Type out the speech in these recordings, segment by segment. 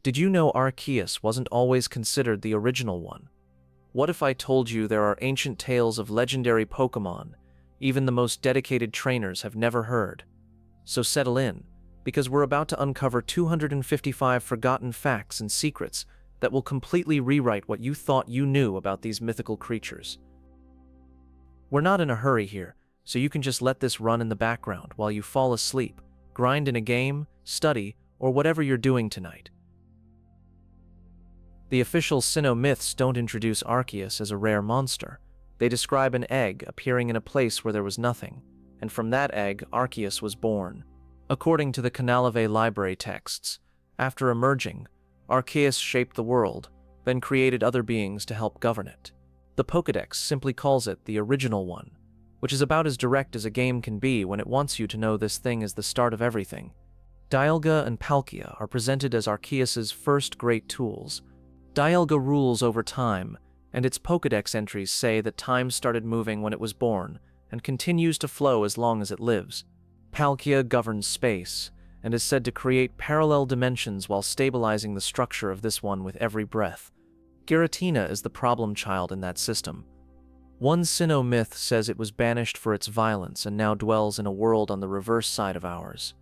Did you know Arceus wasn't always considered the original one? What if I told you there are ancient tales of legendary Pokémon even the most dedicated trainers have never heard? So settle in, because we're about to uncover 255 forgotten facts and secrets that will completely rewrite what you thought you knew about these mythical creatures. We're not in a hurry here, so you can just let this run in the background while you fall asleep, grind in a game, study, or whatever you're doing tonight. The official Sinnoh myths don't introduce Arceus as a rare monster. They describe an egg appearing in a place where there was nothing, and from that egg, Arceus was born. According to the Canalave library texts, after emerging, Arceus shaped the world, then created other beings to help govern it. The Pokédex simply calls it the original one, which is about as direct as a game can be when it wants you to know this thing is the start of everything. Dialga and Palkia are presented as Arceus's first great tools. Dialga rules over time, and its Pokédex entries say that time started moving when it was born and continues to flow as long as it lives. Palkia governs space and is said to create parallel dimensions while stabilizing the structure of this one with every breath. Giratina is the problem child in that system. One Sinnoh myth says it was banished for its violence and now dwells in a world on the reverse side of ours.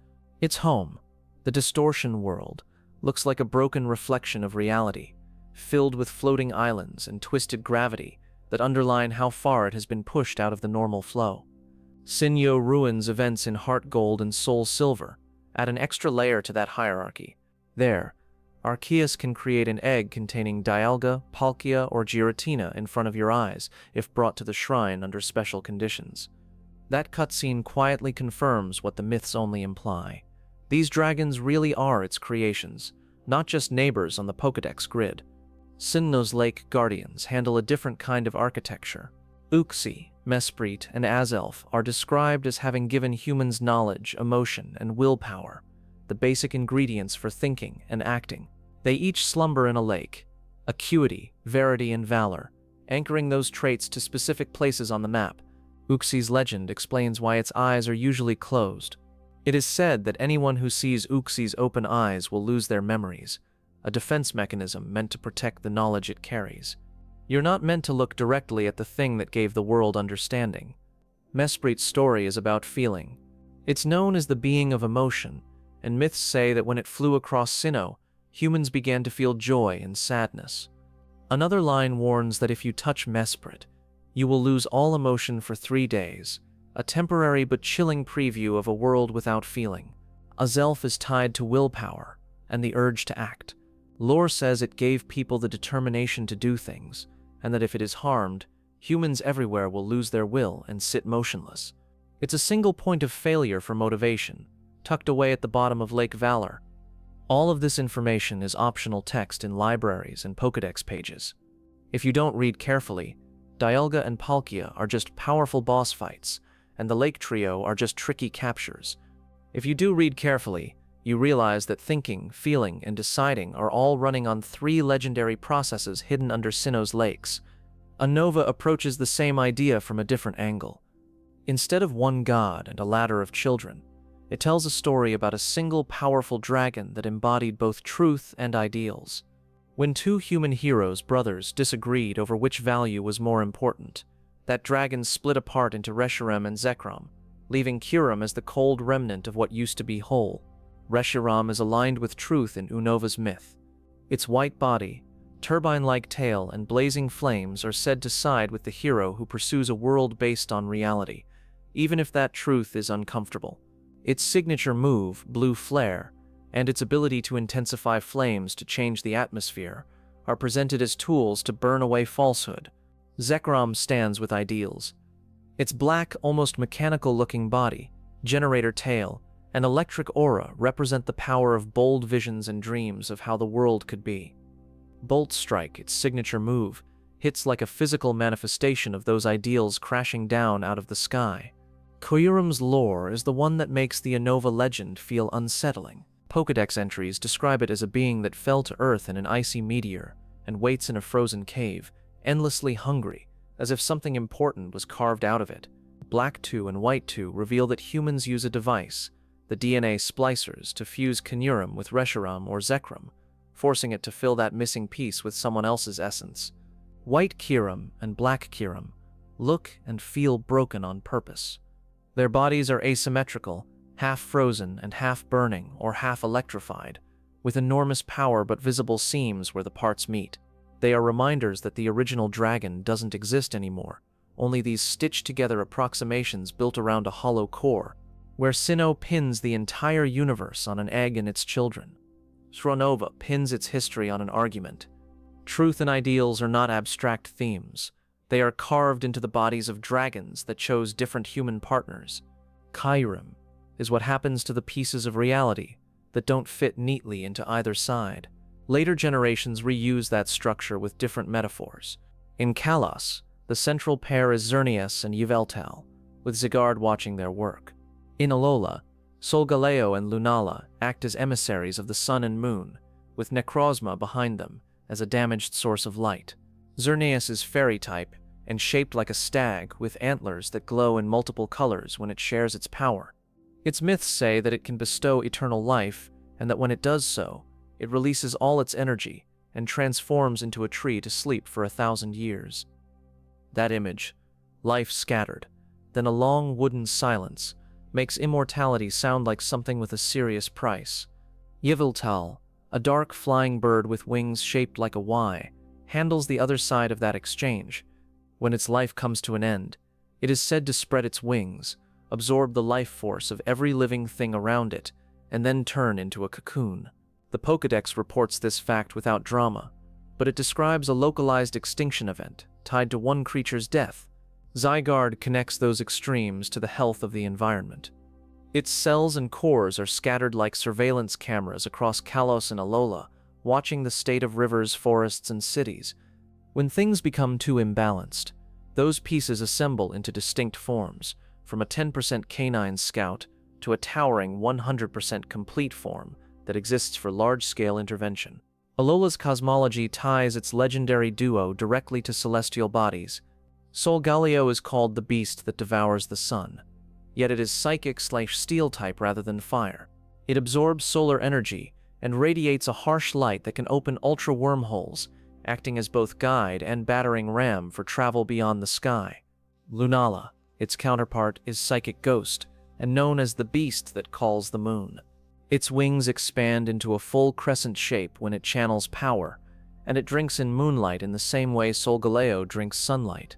Its home, the Distortion world, looks like a broken reflection of reality, filled with floating islands and twisted gravity that underline how far it has been pushed out of the normal flow. Sinnoh ruins events in Heart Gold and Soul Silver, add an extra layer to that hierarchy. There, Arceus can create an egg containing Dialga, Palkia, or Giratina in front of your eyes if brought to the shrine under special conditions. That cutscene quietly confirms what the myths only imply. These dragons really are its creations, not just neighbors on the Pokédex grid. Sinnoh's Lake Guardians handle a different kind of architecture. Uxie, Mesprit, and Azelf are described as having given humans knowledge, emotion, and willpower, the basic ingredients for thinking and acting. They each slumber in a lake, acuity, verity, and valor, anchoring those traits to specific places on the map. Uxie's legend explains why its eyes are usually closed. It is said that anyone who sees Uxie's open eyes will lose their memories, a defense mechanism meant to protect the knowledge it carries. You're not meant to look directly at the thing that gave the world understanding. Mesprit's story is about feeling. It's known as the being of emotion, and myths say that when it flew across Sinnoh, humans began to feel joy and sadness. Another line warns that if you touch Mesprit, you will lose all emotion for 3 days, a temporary but chilling preview of a world without feeling. Azelf is tied to willpower and the urge to act. Lore says it gave people the determination to do things, and that if it is harmed, humans everywhere will lose their will and sit motionless. It's a single point of failure for motivation, tucked away at the bottom of Lake Valor. All of this information is optional text in libraries and Pokédex pages. If you don't read carefully, Dialga and Palkia are just powerful boss fights, and the Lake Trio are just tricky captures. If you do read carefully, you realize that thinking, feeling, and deciding are all running on 3 legendary processes hidden under Sinnoh's lakes. Unova approaches the same idea from a different angle. Instead of one god and a ladder of children, it tells a story about a single powerful dragon that embodied both truth and ideals. When 2 human heroes, brothers, disagreed over which value was more important, that dragon split apart into Reshiram and Zekrom, leaving Kyurem as the cold remnant of what used to be whole. Reshiram is aligned with truth in Unova's myth. Its white body, turbine-like tail, and blazing flames are said to side with the hero who pursues a world based on reality, even if that truth is uncomfortable. Its signature move, Blue Flare, and its ability to intensify flames to change the atmosphere are presented as tools to burn away falsehood. Zekrom stands with ideals. Its black, almost mechanical-looking body, generator tail, and electric aura represent the power of bold visions and dreams of how the world could be. Bolt Strike, its signature move, hits like a physical manifestation of those ideals crashing down out of the sky. Kyurem's lore is the one that makes the Unova legend feel unsettling. Pokédex entries describe it as a being that fell to Earth in an icy meteor and waits in a frozen cave, endlessly hungry, as if something important was carved out of it. Black 2 and White 2 reveal that humans use a device, the DNA splicers, to fuse Kyurem with Reshiram or Zekrom, forcing it to fill that missing piece with someone else's essence. White Kyurem and Black Kyurem look and feel broken on purpose. Their bodies are asymmetrical, half frozen and half burning or half electrified, with enormous power but visible seams where the parts meet. They are reminders that the original dragon doesn't exist anymore, only these stitched-together approximations built around a hollow core, where Sinnoh pins the entire universe on an egg and its children. Shronova pins its history on an argument. Truth and ideals are not abstract themes. They are carved into the bodies of dragons that chose different human partners. Kyurem is what happens to the pieces of reality that don't fit neatly into either side. Later generations reuse that structure with different metaphors. In Kalos, the central pair is Xerneas and Yveltal, with Zygarde watching their work. In Alola, Solgaleo and Lunala act as emissaries of the sun and moon, with Necrozma behind them as a damaged source of light. Xerneas is fairy type and shaped like a stag with antlers that glow in multiple colors when it shares its power. Its myths say that it can bestow eternal life, and that when it does so, it releases all its energy and transforms into a tree to sleep for 1,000 years. That image, life scattered, then a long wooden silence, makes immortality sound like something with a serious price. Yveltal, a dark flying bird with wings shaped like a Y, handles the other side of that exchange. When its life comes to an end, it is said to spread its wings, absorb the life force of every living thing around it, and then turn into a cocoon. The Pokédex reports this fact without drama, but it describes a localized extinction event tied to one creature's death. Zygarde connects those extremes to the health of the environment. Its cells and cores are scattered like surveillance cameras across Kalos and Alola, watching the state of rivers, forests, and cities. When things become too imbalanced, those pieces assemble into distinct forms, from a 10% canine scout to a towering 100% complete form that exists for large-scale intervention. Alola's cosmology ties its legendary duo directly to celestial bodies. Solgaleo is called the beast that devours the sun, yet it is psychic/steel type rather than fire. It absorbs solar energy and radiates a harsh light that can open ultra wormholes, acting as both guide and battering ram for travel beyond the sky. Lunala, its counterpart, is psychic ghost, and known as the beast that calls the moon. Its wings expand into a full crescent shape when it channels power, and it drinks in moonlight in the same way Solgaleo drinks sunlight.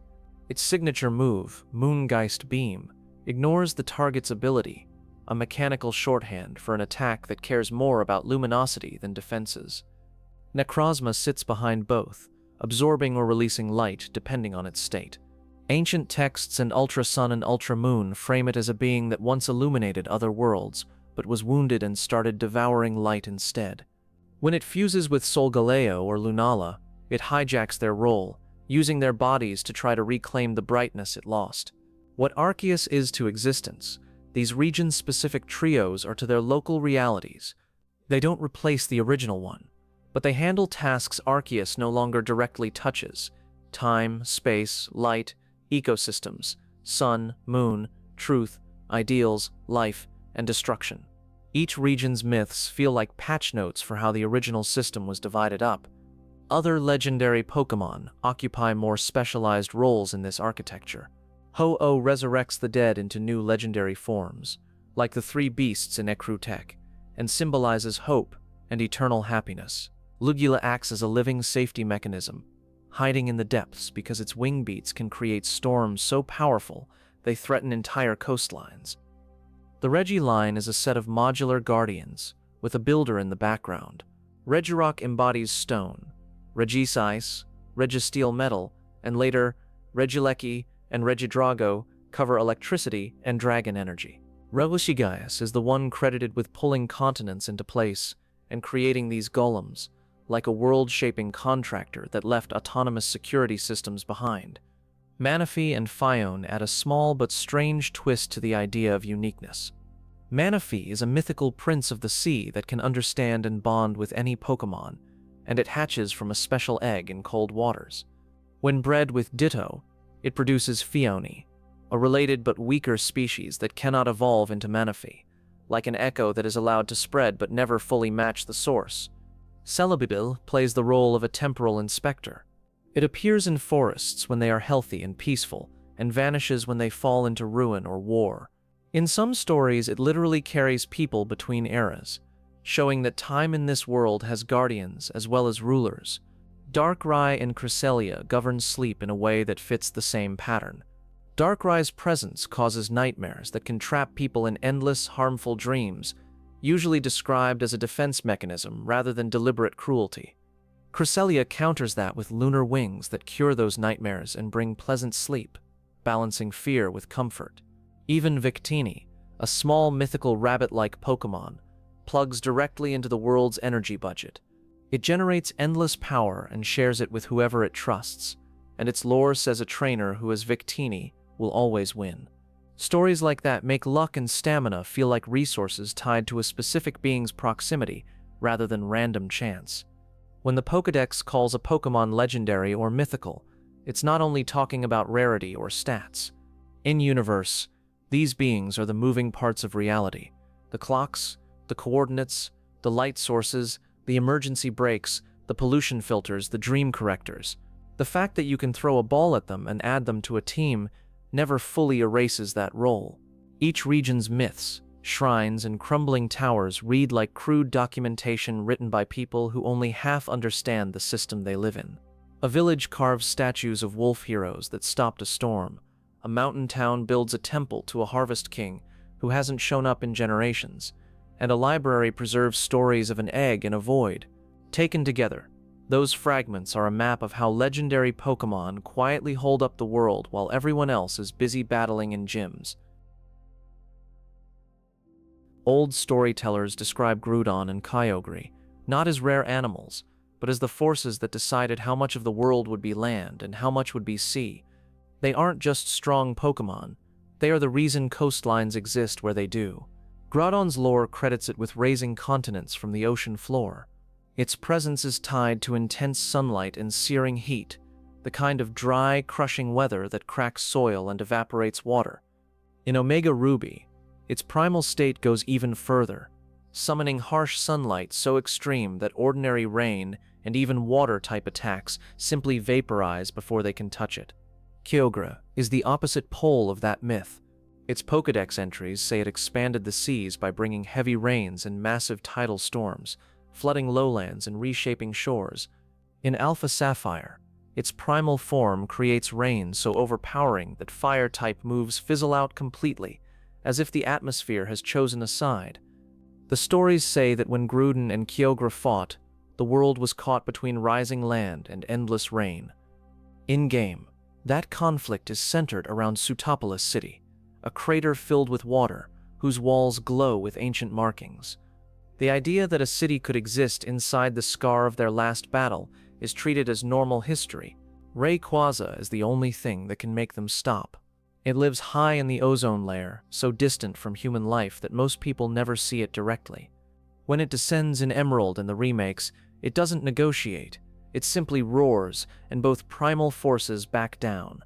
Its signature move, Moongeist Beam, ignores the target's ability, a mechanical shorthand for an attack that cares more about luminosity than defenses. Necrozma sits behind both, absorbing or releasing light depending on its state. Ancient texts and Ultra Sun and Ultra Moon frame it as a being that once illuminated other worlds, but was wounded and started devouring light instead. When it fuses with Solgaleo or Lunala, it hijacks their role, using their bodies to try to reclaim the brightness it lost. What Arceus is to existence, these region-specific trios are to their local realities. They don't replace the original one, but they handle tasks Arceus no longer directly touches: time, space, light, ecosystems, sun, moon, truth, ideals, life, and destruction. Each region's myths feel like patch notes for how the original system was divided up. Other legendary Pokémon occupy more specialized roles in this architecture. Ho-Oh resurrects the dead into new legendary forms, like the three beasts in Ecruteak, and symbolizes hope and eternal happiness. Lugula acts as a living safety mechanism, hiding in the depths because its wing beats can create storms so powerful they threaten entire coastlines. The Regi line is a set of modular guardians, with a builder in the background. Regirock embodies stone, Regis ice, Registeel metal, and later, Regieleki and Regidrago cover electricity and dragon energy. Regigigas is the one credited with pulling continents into place and creating these golems, like a world-shaping contractor that left autonomous security systems behind. Manaphy and Phione add a small but strange twist to the idea of uniqueness. Manaphy is a mythical prince of the sea that can understand and bond with any Pokémon, and it hatches from a special egg in cold waters. When bred with Ditto, it produces Phione, a related but weaker species that cannot evolve into Manaphy, like an echo that is allowed to spread but never fully match the source. Celebi plays the role of a temporal inspector. It appears in forests when they are healthy and peaceful, and vanishes when they fall into ruin or war. In some stories, it literally carries people between eras, showing that time in this world has guardians as well as rulers. Darkrai and Cresselia govern sleep in a way that fits the same pattern. Darkrai's presence causes nightmares that can trap people in endless, harmful dreams, usually described as a defense mechanism rather than deliberate cruelty. Cresselia counters that with lunar wings that cure those nightmares and bring pleasant sleep, balancing fear with comfort. Even Victini, a small mythical rabbit-like Pokémon, plugs directly into the world's energy budget. It generates endless power and shares it with whoever it trusts, and its lore says a trainer who is Victini will always win. Stories like that make luck and stamina feel like resources tied to a specific being's proximity rather than random chance. When the Pokédex calls a Pokémon legendary or mythical, it's not only talking about rarity or stats. In-universe, these beings are the moving parts of reality. The clocks, the coordinates, the light sources, the emergency brakes, the pollution filters, the dream correctors. The fact that you can throw a ball at them and add them to a team never fully erases that role. Each region's myths, shrines, and crumbling towers read like crude documentation written by people who only half understand the system they live in. A village carves statues of wolf heroes that stopped a storm. A mountain town builds a temple to a harvest king who hasn't shown up in generations. And a library preserves stories of an egg in a void. Taken together, those fragments are a map of how legendary Pokémon quietly hold up the world while everyone else is busy battling in gyms. Old storytellers describe Groudon and Kyogre not as rare animals, but as the forces that decided how much of the world would be land and how much would be sea. They aren't just strong Pokémon, they are the reason coastlines exist where they do. Groudon's lore credits it with raising continents from the ocean floor. Its presence is tied to intense sunlight and searing heat, the kind of dry, crushing weather that cracks soil and evaporates water. In Omega Ruby, its primal state goes even further, summoning harsh sunlight so extreme that ordinary rain and even water-type attacks simply vaporize before they can touch it. Kyogre is the opposite pole of that myth. Its Pokédex entries say it expanded the seas by bringing heavy rains and massive tidal storms, flooding lowlands and reshaping shores. In Alpha Sapphire, its primal form creates rain so overpowering that fire-type moves fizzle out completely, as if the atmosphere has chosen a side. The stories say that when Groudon and Kyogre fought, the world was caught between rising land and endless rain. In-game, that conflict is centered around Sootopolis City, a crater filled with water whose walls glow with ancient markings. The idea that a city could exist inside the scar of their last battle is treated as normal history. Rayquaza is the only thing that can make them stop. It lives high in the ozone layer, so distant from human life that most people never see it directly. When it descends in Emerald in the remakes, it doesn't negotiate. It simply roars, and both primal forces back down.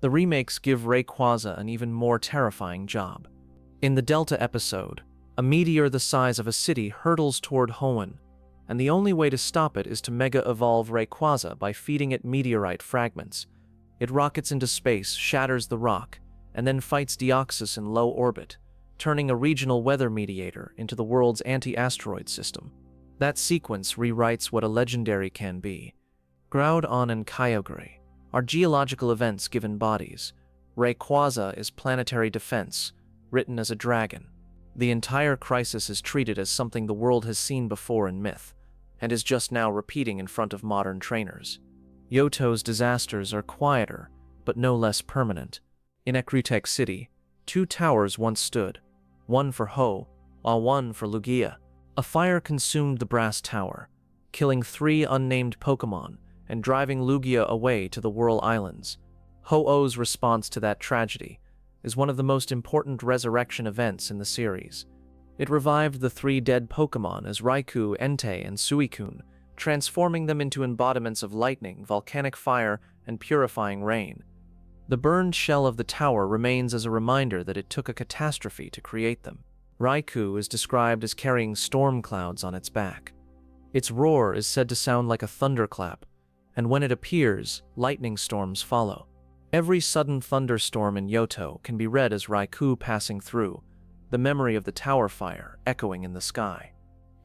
The remakes give Rayquaza an even more terrifying job. In the Delta episode, a meteor the size of a city hurtles toward Hoenn, and the only way to stop it is to mega-evolve Rayquaza by feeding it meteorite fragments. It rockets into space, shatters the rock, and then fights Deoxys in low orbit, turning a regional weather mediator into the world's anti-asteroid system. That sequence rewrites what a legendary can be. Groudon and Kyogre are geological events given bodies. Rayquaza is planetary defense, written as a dragon. The entire crisis is treated as something the world has seen before in myth, and is just now repeating in front of modern trainers. Yoto's disasters are quieter, but no less permanent. In Ecruteak City, 2 towers once stood, one for Ho, while one for Lugia. A fire consumed the brass tower, killing 3 unnamed Pokémon and driving Lugia away to the Whirl Islands. Ho-Oh's response to that tragedy is one of the most important resurrection events in the series. It revived the 3 dead Pokémon as Raikou, Entei, and Suicune, transforming them into embodiments of lightning, volcanic fire, and purifying rain. The burned shell of the tower remains as a reminder that it took a catastrophe to create them. Raikou is described as carrying storm clouds on its back. Its roar is said to sound like a thunderclap, and when it appears, lightning storms follow. Every sudden thunderstorm in Johto can be read as Raikou passing through, the memory of the tower fire echoing in the sky.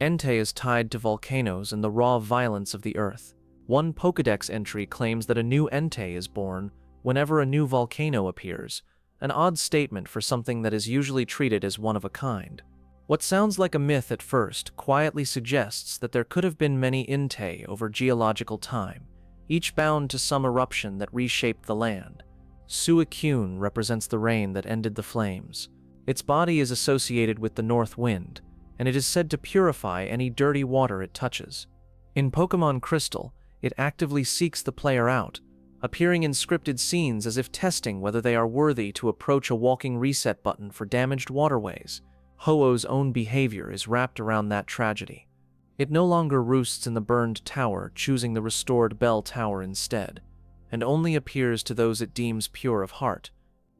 Entei is tied to volcanoes and the raw violence of the earth. One Pokédex entry claims that a new Entei is born whenever a new volcano appears, an odd statement for something that is usually treated as one of a kind. What sounds like a myth at first quietly suggests that there could have been many Entei over geological time, each bound to some eruption that reshaped the land. Suicune represents the rain that ended the flames. Its body is associated with the north wind, and it is said to purify any dirty water it touches. In Pokémon Crystal, it actively seeks the player out, appearing in scripted scenes as if testing whether they are worthy to approach a walking reset button for damaged waterways. Ho-Oh's own behavior is wrapped around that tragedy. It no longer roosts in the burned tower, choosing the restored bell tower instead, and only appears to those it deems pure of heart.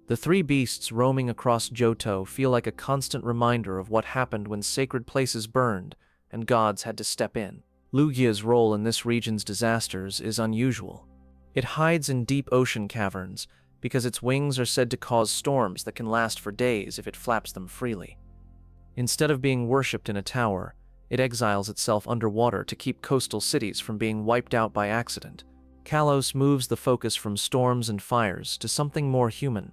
The three beasts roaming across Johto feel like a constant reminder of what happened when sacred places burned and gods had to step in. Lugia's role in this region's disasters is unusual. It hides in deep ocean caverns because its wings are said to cause storms that can last for days if it flaps them freely. Instead of being worshipped in a tower, it exiles itself underwater to keep coastal cities from being wiped out by accident. Kalos moves the focus from storms and fires to something more human.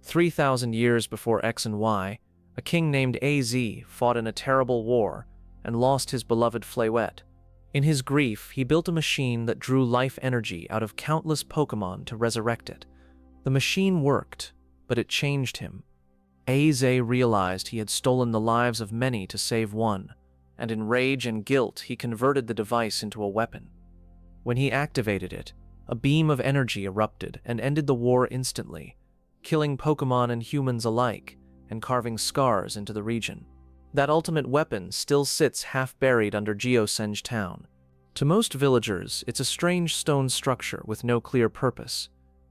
3,000 years before X and Y, a king named AZ fought in a terrible war and lost his beloved Flaywet. In his grief, he built a machine that drew life energy out of countless Pokémon to resurrect it. The machine worked, but it changed him. AZ realized he had stolen the lives of many to save one, and in rage and guilt he converted the device into a weapon. When he activated it, a beam of energy erupted and ended the war instantly, killing Pokémon and humans alike and carving scars into the region. That ultimate weapon still sits half-buried under Geosenge Town. To most villagers, it's a strange stone structure with no clear purpose,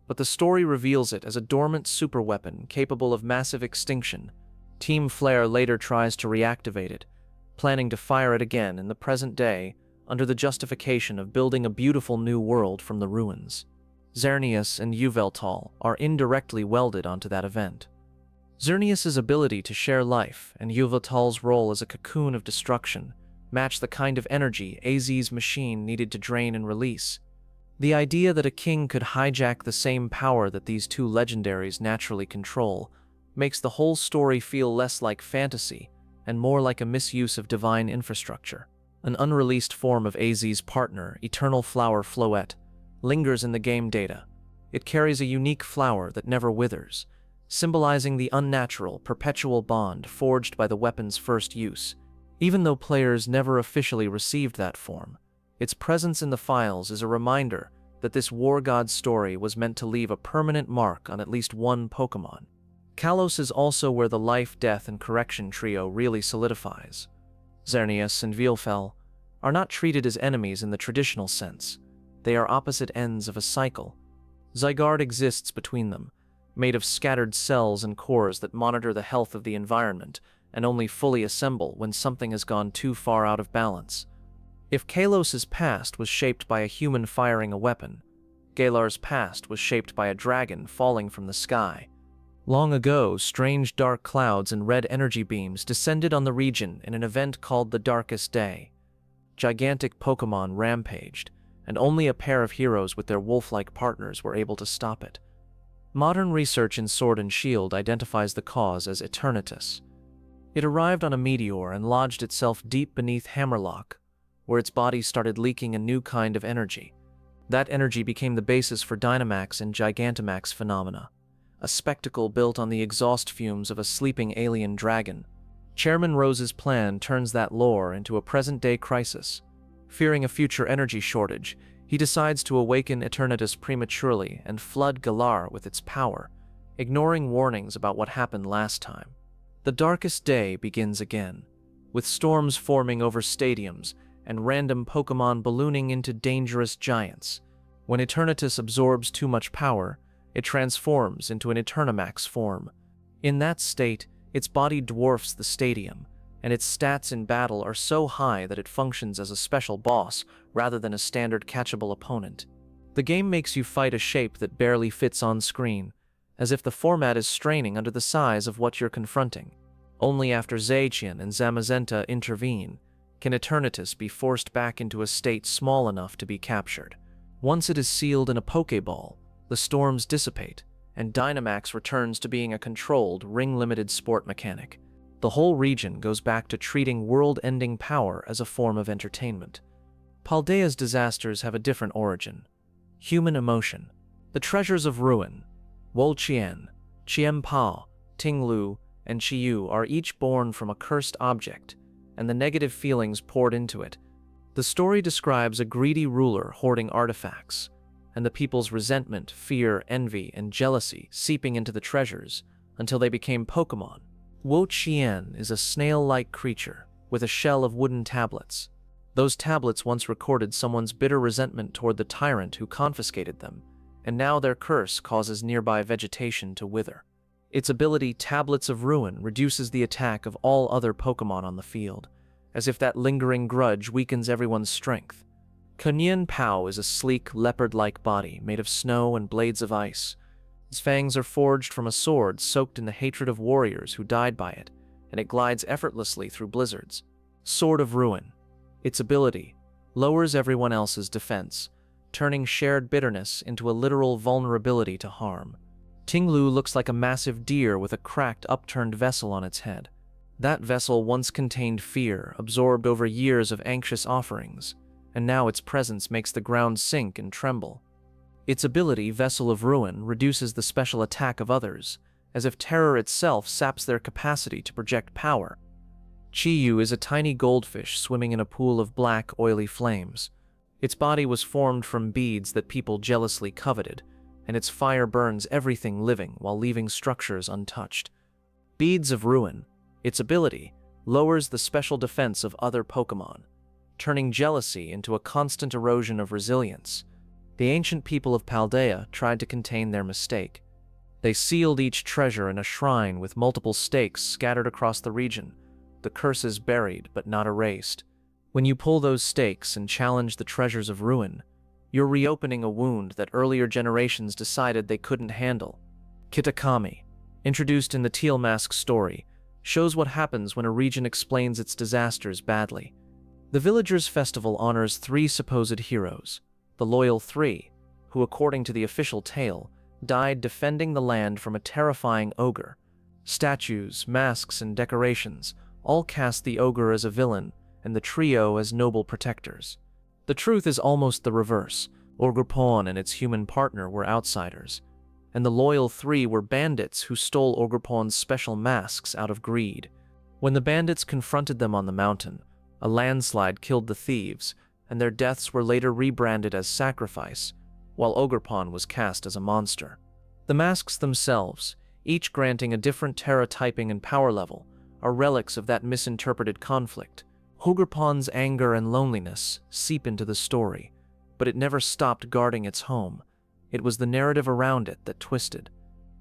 but the story reveals it as a dormant superweapon capable of massive extinction. Team Flare later tries to reactivate it, planning to fire it again in the present day under the justification of building a beautiful new world from the ruins. Xerneas and Yveltal are indirectly welded onto that event. Xerneas' ability to share life and Yveltal's role as a cocoon of destruction match the kind of energy AZ's machine needed to drain and release. The idea that a king could hijack the same power that these two legendaries naturally control makes the whole story feel less like fantasy and more like a misuse of divine infrastructure. An unreleased form of AZ's partner, Eternal Flower Floette, lingers in the game data. It carries a unique flower that never withers, symbolizing the unnatural, perpetual bond forged by the weapon's first use. Even though players never officially received that form, its presence in the files is a reminder that this war god story was meant to leave a permanent mark on at least one Pokémon. Kalos is also where the life, death, and correction trio really solidifies. Xerneas and Yveltal are not treated as enemies in the traditional sense. They are opposite ends of a cycle. Zygarde exists between them, made of scattered cells and cores that monitor the health of the environment and only fully assemble when something has gone too far out of balance. If Kalos' past was shaped by a human firing a weapon, Galar's past was shaped by a dragon falling from the sky. Long ago, strange dark clouds and red energy beams descended on the region in an event called the Darkest Day. Gigantic Pokémon rampaged, and only a pair of heroes with their wolf-like partners were able to stop it. Modern research in Sword and Shield identifies the cause as Eternatus. It arrived on a meteor and lodged itself deep beneath Hammerlock, where its body started leaking a new kind of energy. That energy became the basis for Dynamax and Gigantamax phenomena, a spectacle built on the exhaust fumes of a sleeping alien dragon. Chairman Rose's plan turns that lore into a present-day crisis. Fearing a future energy shortage, he decides to awaken Eternatus prematurely and flood Galar with its power, ignoring warnings about what happened last time. The Darkest Day begins again, with storms forming over stadiums and random Pokémon ballooning into dangerous giants. When Eternatus absorbs too much power, it transforms into an Eternamax form. In that state, its body dwarfs the stadium, and its stats in battle are so high that it functions as a special boss rather than a standard catchable opponent. The game makes you fight a shape that barely fits on screen, as if the format is straining under the size of what you're confronting. Only after Zacian and Zamazenta intervene can Eternatus be forced back into a state small enough to be captured. Once it is sealed in a Pokeball, the storms dissipate, and Dynamax returns to being a controlled, ring-limited sport mechanic. The whole region goes back to treating world-ending power as a form of entertainment. Paldea's disasters have a different origin. Human emotion. The treasures of ruin, Wolqian, Qianpao, Tinglu, and Qiyu are each born from a cursed object, and the negative feelings poured into it. The story describes a greedy ruler hoarding artifacts, and the people's resentment, fear, envy, and jealousy seeping into the treasures until they became Pokémon. Wolqian is a snail-like creature with a shell of wooden tablets. Those tablets once recorded someone's bitter resentment toward the tyrant who confiscated them, and now their curse causes nearby vegetation to wither. Its ability, Tablets of Ruin, reduces the attack of all other Pokémon on the field, as if that lingering grudge weakens everyone's strength. Qianpao is a sleek, leopard-like body made of snow and blades of ice. Its fangs are forged from a sword soaked in the hatred of warriors who died by it, and it glides effortlessly through blizzards. Sword of Ruin. Its ability lowers everyone else's defense, turning shared bitterness into a literal vulnerability to harm. Tinglu looks like a massive deer with a cracked, upturned vessel on its head. That vessel once contained fear, absorbed over years of anxious offerings, and now its presence makes the ground sink and tremble. Its ability, Vessel of Ruin, reduces the special attack of others, as if terror itself saps their capacity to project power. Qiyu is a tiny goldfish swimming in a pool of black, oily flames. Its body was formed from beads that people jealously coveted, and its fire burns everything living while leaving structures untouched. Beads of Ruin. Its ability lowers the special defense of other Pokémon, turning jealousy into a constant erosion of resilience. The ancient people of Paldea tried to contain their mistake. They sealed each treasure in a shrine with multiple stakes scattered across the region, the curses buried but not erased. When you pull those stakes and challenge the treasures of ruin, you're reopening a wound that earlier generations decided they couldn't handle. Kitakami, introduced in the Teal Mask story, shows what happens when a region explains its disasters badly. The Villagers' Festival honors 3 supposed heroes, the Loyal 3, who, according to the official tale, died defending the land from a terrifying ogre. Statues, masks, and decorations all cast the ogre as a villain and the trio as noble protectors. The truth is almost the reverse. Ogerpon and its human partner were outsiders, and the Loyal 3 were bandits who stole Ogerpon's special masks out of greed. When the bandits confronted them on the mountain, a landslide killed the thieves, and their deaths were later rebranded as sacrifice, while Ogerpon was cast as a monster. The masks themselves, each granting a different Terra typing and power level, are relics of that misinterpreted conflict. Ogerpon's anger and loneliness seep into the story, but it never stopped guarding its home. It was the narrative around it that twisted.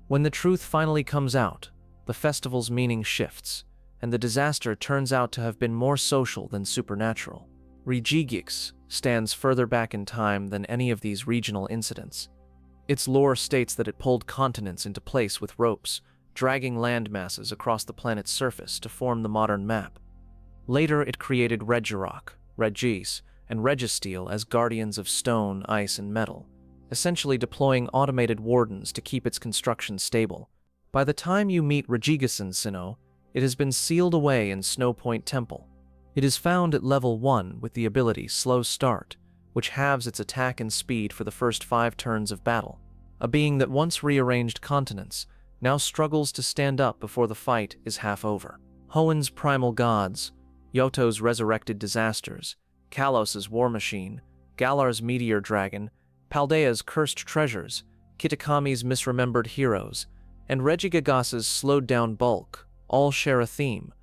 When the truth finally comes out, the festival's meaning shifts, and the disaster turns out to have been more social than supernatural. Regis stands further back in time than any of these regional incidents. Its lore states that it pulled continents into place with ropes, dragging land masses across the planet's surface to form the modern map. Later, it created Regirock, Regis, and Registeel as guardians of stone, ice, and metal, essentially deploying automated wardens to keep its construction stable. By the time you meet Regigisan Sinnoh, it has been sealed away in Snow Point Temple. It is found at level 1 with the ability Slow Start, which halves its attack and speed for the first 5 turns of battle. A being that once rearranged continents now struggles to stand up before the fight is half over. Hoenn's Primal Gods, Yoto's Resurrected Disasters, Kalos's War Machine, Galar's Meteor Dragon, Paldea's Cursed Treasures, Kitakami's Misremembered Heroes, and Regigigas's Slowed Down Bulk all share a theme.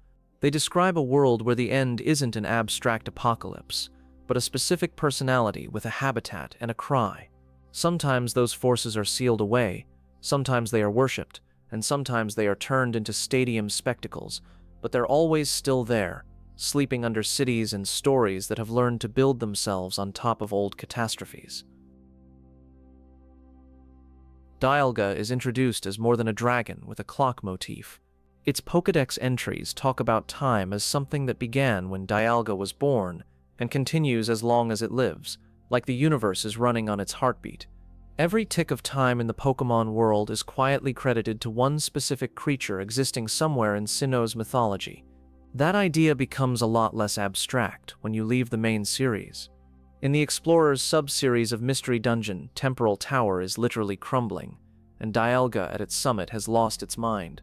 They describe a world where the end isn't an abstract apocalypse, but a specific personality with a habitat and a cry. Sometimes those forces are sealed away, sometimes they are worshipped, and sometimes they are turned into stadium spectacles, but they're always still there, sleeping under cities and stories that have learned to build themselves on top of old catastrophes. Dialga is introduced as more than a dragon with a clock motif. Its Pokédex entries talk about time as something that began when Dialga was born and continues as long as it lives, like the universe is running on its heartbeat. Every tick of time in the Pokémon world is quietly credited to one specific creature existing somewhere in Sinnoh's mythology. That idea becomes a lot less abstract when you leave the main series. In the Explorer's sub-series of Mystery Dungeon, Temporal Tower is literally crumbling, and Dialga at its summit has lost its mind.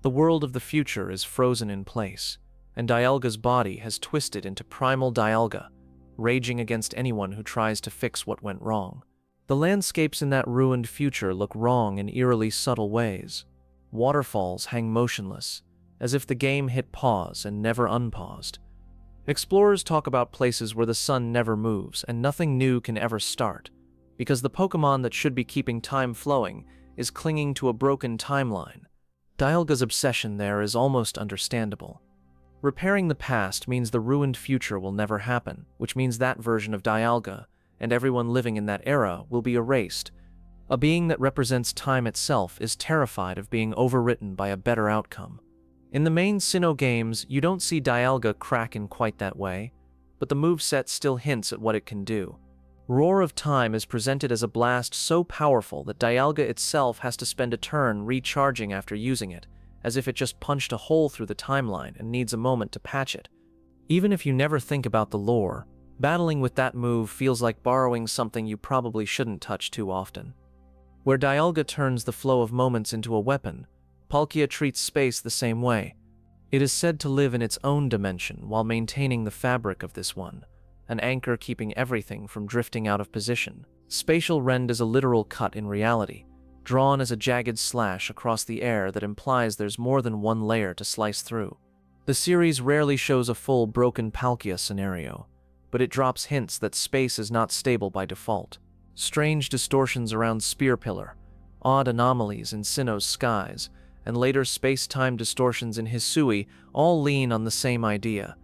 The world of the future is frozen in place, and Dialga's body has twisted into primal Dialga, raging against anyone who tries to fix what went wrong. The landscapes in that ruined future look wrong in eerily subtle ways. Waterfalls hang motionless, as if the game hit pause and never unpaused. Explorers talk about places where the sun never moves and nothing new can ever start, because the Pokémon that should be keeping time flowing is clinging to a broken timeline. Dialga's obsession there is almost understandable. Repairing the past means the ruined future will never happen, which means that version of Dialga and everyone living in that era will be erased. A being that represents time itself is terrified of being overwritten by a better outcome. In the main Sinnoh games, you don't see Dialga crack in quite that way, but the moveset still hints at what it can do. Roar of Time is presented as a blast so powerful that Dialga itself has to spend a turn recharging after using it, as if it just punched a hole through the timeline and needs a moment to patch it. Even if you never think about the lore, battling with that move feels like borrowing something you probably shouldn't touch too often. Where Dialga turns the flow of moments into a weapon, Palkia treats space the same way. It is said to live in its own dimension while maintaining the fabric of this one, an anchor keeping everything from drifting out of position. Spatial rend is a literal cut in reality, drawn as a jagged slash across the air that implies there's more than one layer to slice through. The series rarely shows a full broken Palkia scenario, but it drops hints that space is not stable by default. Strange distortions around Spear Pillar, odd anomalies in Sinnoh's skies, and later space-time distortions in Hisui all lean on the same idea.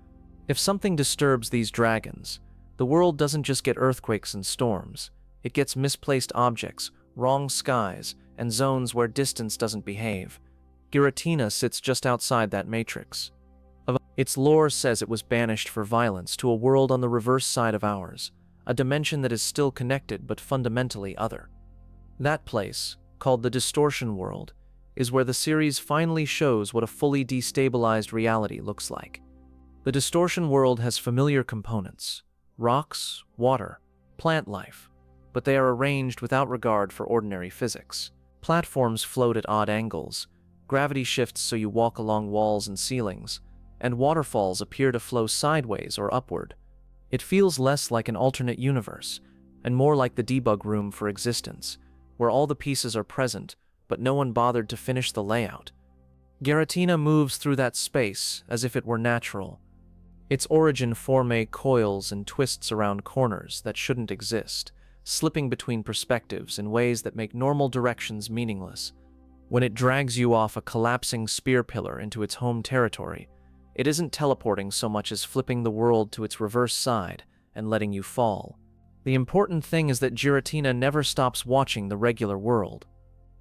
If something disturbs these dragons, the world doesn't just get earthquakes and storms, it gets misplaced objects, wrong skies, and zones where distance doesn't behave. Giratina sits just outside that matrix. Its lore says it was banished for violence to a world on the reverse side of ours, a dimension that is still connected but fundamentally other. That place, called the Distortion World, is where the series finally shows what a fully destabilized reality looks like. The Distortion World has familiar components: rocks, water, plant life, but they are arranged without regard for ordinary physics. Platforms float at odd angles, gravity shifts so you walk along walls and ceilings, and waterfalls appear to flow sideways or upward. It feels less like an alternate universe, and more like the debug room for existence, where all the pieces are present, but no one bothered to finish the layout. Giratina moves through that space as if it were natural. Its origin forme coils and twists around corners that shouldn't exist, slipping between perspectives in ways that make normal directions meaningless. When it drags you off a collapsing spear pillar into its home territory, it isn't teleporting so much as flipping the world to its reverse side and letting you fall. The important thing is that Giratina never stops watching the regular world.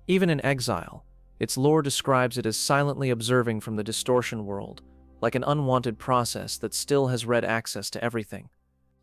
Even in exile, its lore describes it as silently observing from the Distortion World, like an unwanted process that still has red access to everything.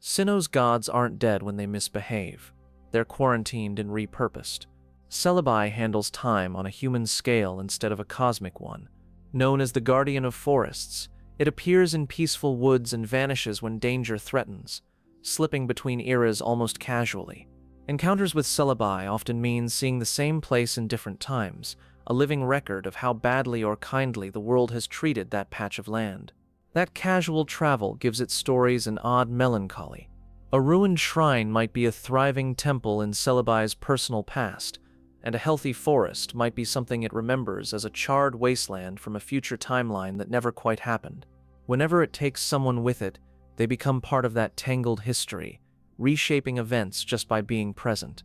Sinnoh's gods aren't dead when they misbehave. They're quarantined and repurposed. Celebi handles time on a human scale instead of a cosmic one. Known as the Guardian of Forests, it appears in peaceful woods and vanishes when danger threatens, slipping between eras almost casually. Encounters with Celebi often means seeing the same place in different times, a living record of how badly or kindly the world has treated that patch of land. That casual travel gives its stories an odd melancholy. A ruined shrine might be a thriving temple in Celebi's personal past, and a healthy forest might be something it remembers as a charred wasteland from a future timeline that never quite happened. Whenever it takes someone with it, they become part of that tangled history, reshaping events just by being present.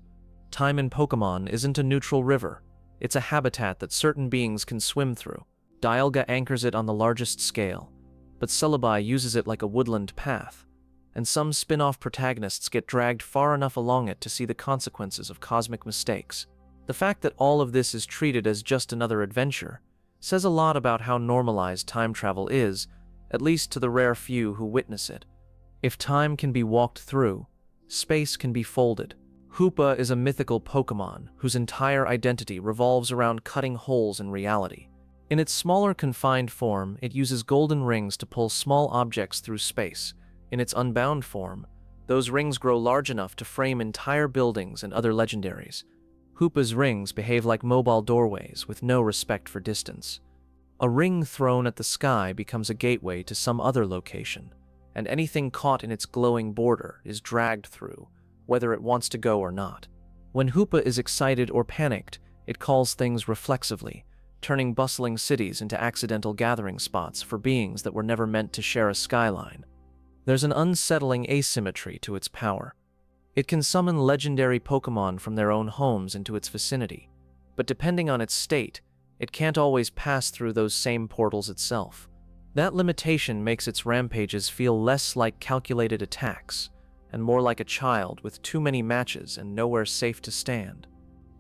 Time in Pokémon isn't a neutral river, it's a habitat that certain beings can swim through. Dialga anchors it on the largest scale, but Celebi uses it like a woodland path, and some spin-off protagonists get dragged far enough along it to see the consequences of cosmic mistakes. The fact that all of this is treated as just another adventure says a lot about how normalized time travel is, at least to the rare few who witness it. If time can be walked through, space can be folded. Hoopa is a mythical Pokémon whose entire identity revolves around cutting holes in reality. In its smaller confined form, it uses golden rings to pull small objects through space. In its unbound form, those rings grow large enough to frame entire buildings and other legendaries. Hoopa's rings behave like mobile doorways with no respect for distance. A ring thrown at the sky becomes a gateway to some other location, and anything caught in its glowing border is dragged through, whether it wants to go or not. When Hoopa is excited or panicked, it calls things reflexively, turning bustling cities into accidental gathering spots for beings that were never meant to share a skyline. There's an unsettling asymmetry to its power. It can summon legendary Pokémon from their own homes into its vicinity, but depending on its state, it can't always pass through those same portals itself. That limitation makes its rampages feel less like calculated attacks, and more like a child with too many matches and nowhere safe to stand.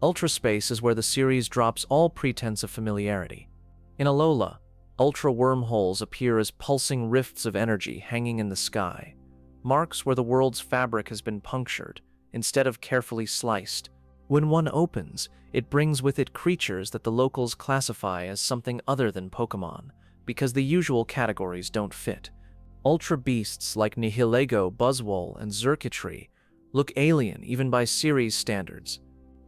Ultraspace is where the series drops all pretense of familiarity. In Alola, ultra wormholes appear as pulsing rifts of energy hanging in the sky, marks where the world's fabric has been punctured instead of carefully sliced. When one opens, it brings with it creatures that the locals classify as something other than Pokémon, because the usual categories don't fit. Ultra beasts like Nihilego, Buzzwole, and Xurkitree look alien even by series standards.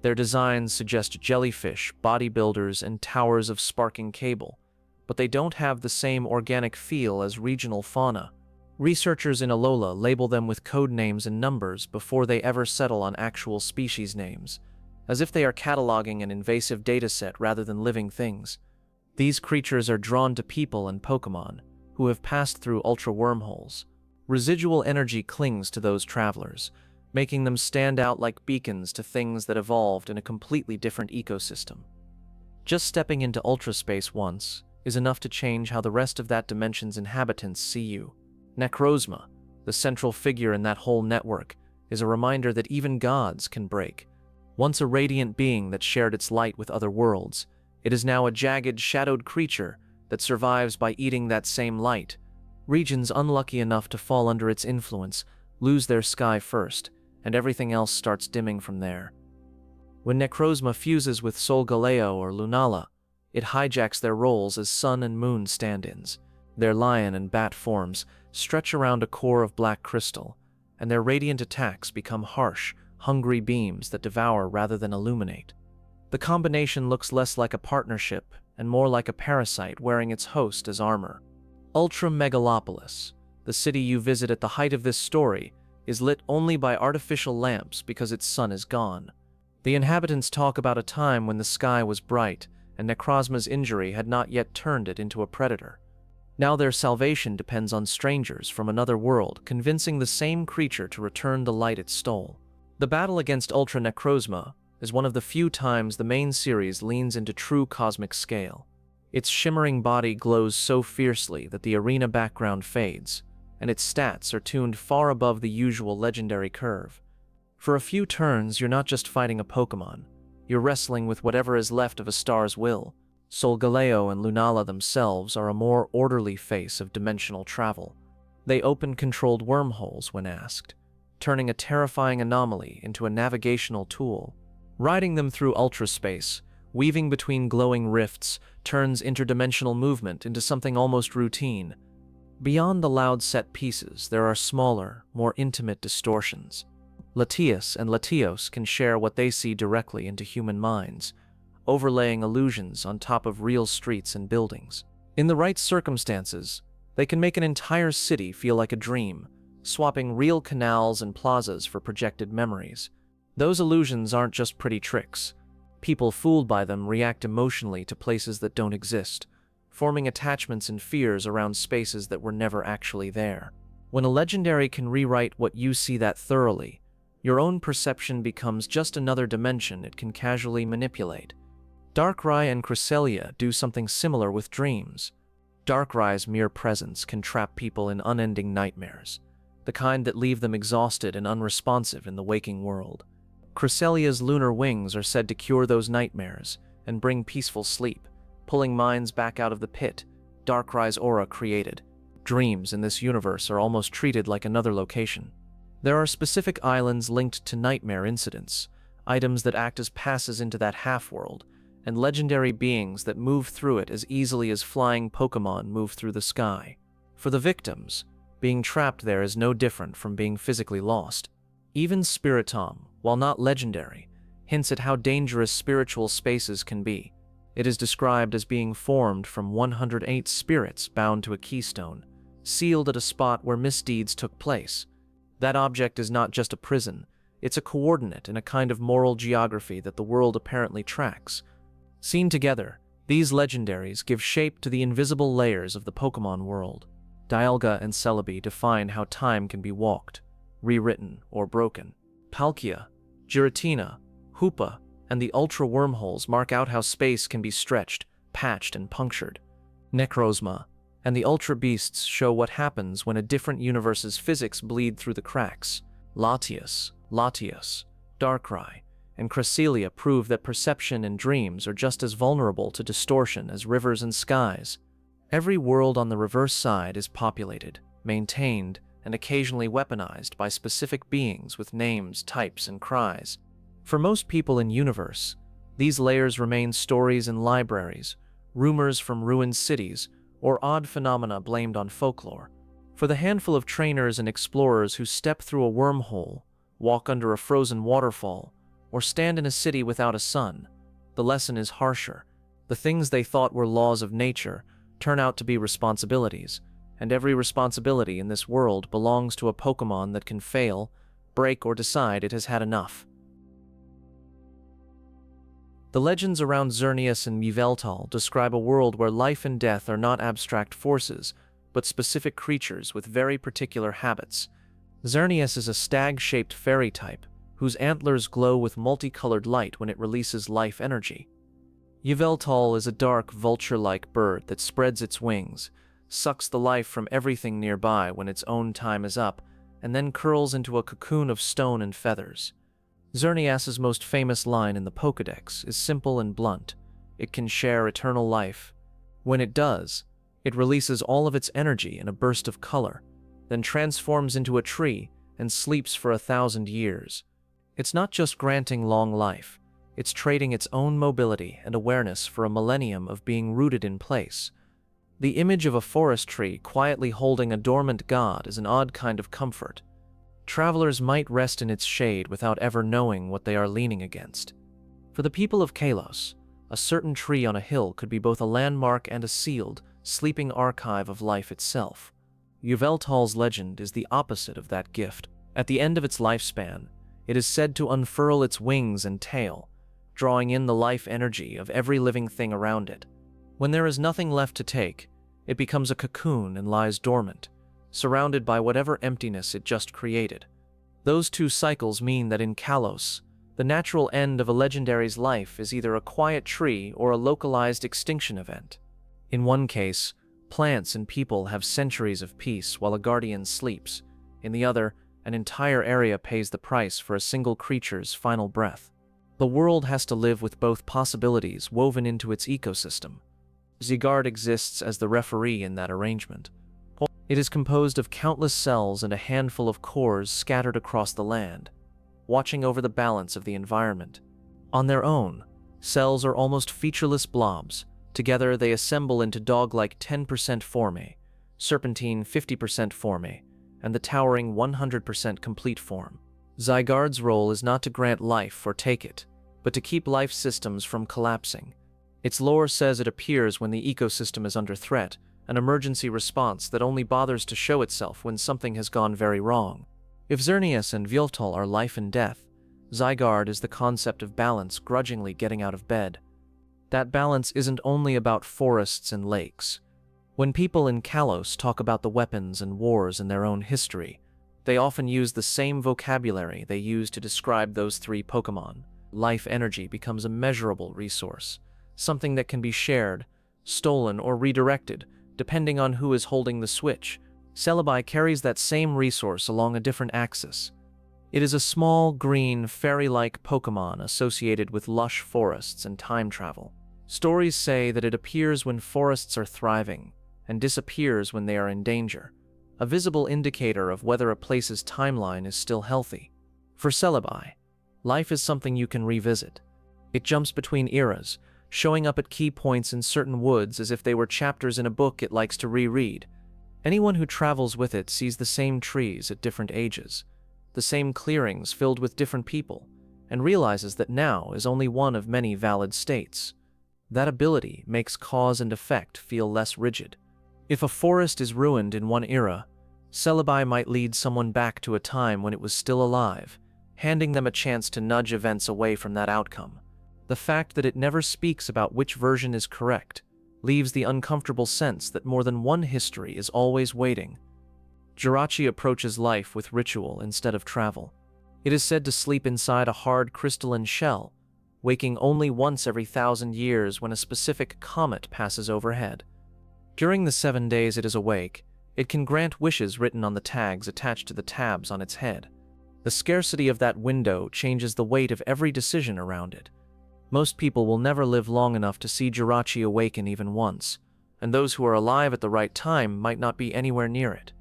Their designs suggest jellyfish, bodybuilders, and towers of sparking cable, but they don't have the same organic feel as regional fauna. Researchers in Alola label them with code names and numbers before they ever settle on actual species names, as if they are cataloging an invasive dataset rather than living things. These creatures are drawn to people and Pokémon who have passed through ultra wormholes. Residual energy clings to those travelers, making them stand out like beacons to things that evolved in a completely different ecosystem. Just stepping into ultraspace once is enough to change how the rest of that dimension's inhabitants see you. Necrozma, the central figure in that whole network, is a reminder that even gods can break. Once a radiant being that shared its light with other worlds, it is now a jagged, shadowed creature that survives by eating that same light. Regions unlucky enough to fall under its influence lose their sky first, and everything else starts dimming from there. When Necrozma fuses with Solgaleo or Lunala, it hijacks their roles as sun and moon stand-ins. Their lion and bat forms stretch around a core of black crystal, and their radiant attacks become harsh, hungry beams that devour rather than illuminate. The combination looks less like a partnership and more like a parasite wearing its host as armor. Ultra Megalopolis, the city you visit at the height of this story, is lit only by artificial lamps because its sun is gone. The inhabitants talk about a time when the sky was bright and Necrozma's injury had not yet turned it into a predator. Now their salvation depends on strangers from another world convincing the same creature to return the light it stole. The battle against Ultra Necrozma is one of the few times the main series leans into true cosmic scale. Its shimmering body glows so fiercely that the arena background fades, and its stats are tuned far above the usual legendary curve. For a few turns, you're not just fighting a Pokémon, you're wrestling with whatever is left of a star's will. Solgaleo and Lunala themselves are a more orderly face of dimensional travel. They open controlled wormholes when asked, turning a terrifying anomaly into a navigational tool. Riding them through ultraspace, weaving between glowing rifts, turns interdimensional movement into something almost routine. Beyond the loud set pieces, there are smaller, more intimate distortions. Latias and Latios can share what they see directly into human minds, overlaying illusions on top of real streets and buildings. In the right circumstances, they can make an entire city feel like a dream, swapping real canals and plazas for projected memories. Those illusions aren't just pretty tricks. People fooled by them react emotionally to places that don't exist, forming attachments and fears around spaces that were never actually there. When a legendary can rewrite what you see that thoroughly, your own perception becomes just another dimension it can casually manipulate. Darkrai and Cresselia do something similar with dreams. Darkrai's mere presence can trap people in unending nightmares, the kind that leave them exhausted and unresponsive in the waking world. Cresselia's lunar wings are said to cure those nightmares and bring peaceful sleep, pulling minds back out of the pit Darkrai's aura created. Dreams in this universe are almost treated like another location. There are specific islands linked to nightmare incidents, items that act as passes into that half-world, and legendary beings that move through it as easily as flying Pokémon move through the sky. For the victims, being trapped there is no different from being physically lost. Even Spiritomb, while not legendary, hints at how dangerous spiritual spaces can be. It is described as being formed from 108 spirits bound to a keystone, sealed at a spot where misdeeds took place. That object is not just a prison, it's a coordinate in a kind of moral geography that the world apparently tracks. Seen together, these legendaries give shape to the invisible layers of the Pokémon world. Dialga and Celebi define how time can be walked, rewritten, or broken. Palkia, Giratina, Hoopa, and the Ultra Wormholes mark out how space can be stretched, patched, and punctured. Necrozma and the Ultra Beasts show what happens when a different universe's physics bleed through the cracks. Latias, Darkrai, and Cresselia prove that perception and dreams are just as vulnerable to distortion as rivers and skies. Every world on the reverse side is populated, maintained, and occasionally weaponized by specific beings with names, types, and cries. For most people in universe, these layers remain stories in libraries, rumors from ruined cities, or odd phenomena blamed on folklore. For the handful of trainers and explorers who step through a wormhole, walk under a frozen waterfall, or stand in a city without a sun, the lesson is harsher. The things they thought were laws of nature turn out to be responsibilities, and every responsibility in this world belongs to a Pokémon that can fail, break, or decide it has had enough. The legends around Xerneas and Yveltal describe a world where life and death are not abstract forces, but specific creatures with very particular habits. Xerneas is a stag-shaped fairy type, whose antlers glow with multicolored light when it releases life energy. Yveltal is a dark, vulture-like bird that spreads its wings, sucks the life from everything nearby when its own time is up, and then curls into a cocoon of stone and feathers. Xerneas's most famous line in the Pokédex is simple and blunt. It can share eternal life. When it does, it releases all of its energy in a burst of color, then transforms into a tree and sleeps for 1,000 years. It's not just granting long life, it's trading its own mobility and awareness for a millennium of being rooted in place. The image of a forest tree quietly holding a dormant god is an odd kind of comfort. Travelers might rest in its shade without ever knowing what they are leaning against. For the people of Kalos, a certain tree on a hill could be both a landmark and a sealed, sleeping archive of life itself. Yveltal's legend is the opposite of that gift. At the end of its lifespan, it is said to unfurl its wings and tail, drawing in the life energy of every living thing around it. When there is nothing left to take, it becomes a cocoon and lies dormant, surrounded by whatever emptiness it just created. Those two cycles mean that in Kalos, the natural end of a legendary's life is either a quiet tree or a localized extinction event. In one case, plants and people have centuries of peace while a guardian sleeps. In the other, an entire area pays the price for a single creature's final breath. The world has to live with both possibilities woven into its ecosystem. Zygarde exists as the referee in that arrangement. It is composed of countless cells and a handful of cores scattered across the land, watching over the balance of the environment. On their own, cells are almost featureless blobs. Together they assemble into dog-like 10% form, serpentine 50% form, and the towering 100% complete form. Zygarde's role is not to grant life or take it, but to keep life systems from collapsing. Its lore says it appears when the ecosystem is under threat, an emergency response that only bothers to show itself when something has gone very wrong. If Xerneas and Yveltal are life and death, Zygarde is the concept of balance grudgingly getting out of bed. That balance isn't only about forests and lakes. When people in Kalos talk about the weapons and wars in their own history, they often use the same vocabulary they use to describe those three Pokémon. Life energy becomes a measurable resource, something that can be shared, stolen, or redirected, depending on who is holding the switch. Celebi carries that same resource along a different axis. It is a small, green, fairy-like Pokémon associated with lush forests and time travel. Stories say that it appears when forests are thriving and disappears when they are in danger, a visible indicator of whether a place's timeline is still healthy. For Celebi, life is something you can revisit. It jumps between eras, showing up at key points in certain woods as if they were chapters in a book it likes to reread. Anyone who travels with it sees the same trees at different ages, the same clearings filled with different people, and realizes that now is only one of many valid states. That ability makes cause and effect feel less rigid. If a forest is ruined in one era, Celebi might lead someone back to a time when it was still alive, handing them a chance to nudge events away from that outcome. The fact that it never speaks about which version is correct leaves the uncomfortable sense that more than one history is always waiting. Jirachi approaches life with ritual instead of travel. It is said to sleep inside a hard crystalline shell, waking only once every 1,000 years when a specific comet passes overhead. During the 7 days it is awake, it can grant wishes written on the tags attached to the tabs on its head. The scarcity of that window changes the weight of every decision around it. Most people will never live long enough to see Jirachi awaken even once, and those who are alive at the right time might not be anywhere near it.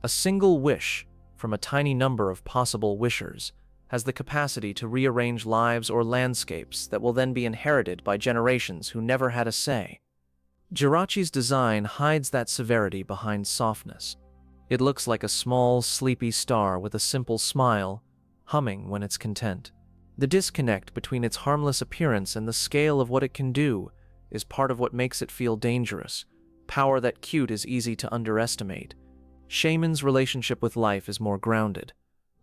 A single wish from a tiny number of possible wishers has the capacity to rearrange lives or landscapes that will then be inherited by generations who never had a say. Jirachi's design hides that severity behind softness. It looks like a small, sleepy star with a simple smile, humming when it's content. The disconnect between its harmless appearance and the scale of what it can do is part of what makes it feel dangerous, power that cute is easy to underestimate. Shaman's relationship with life is more grounded.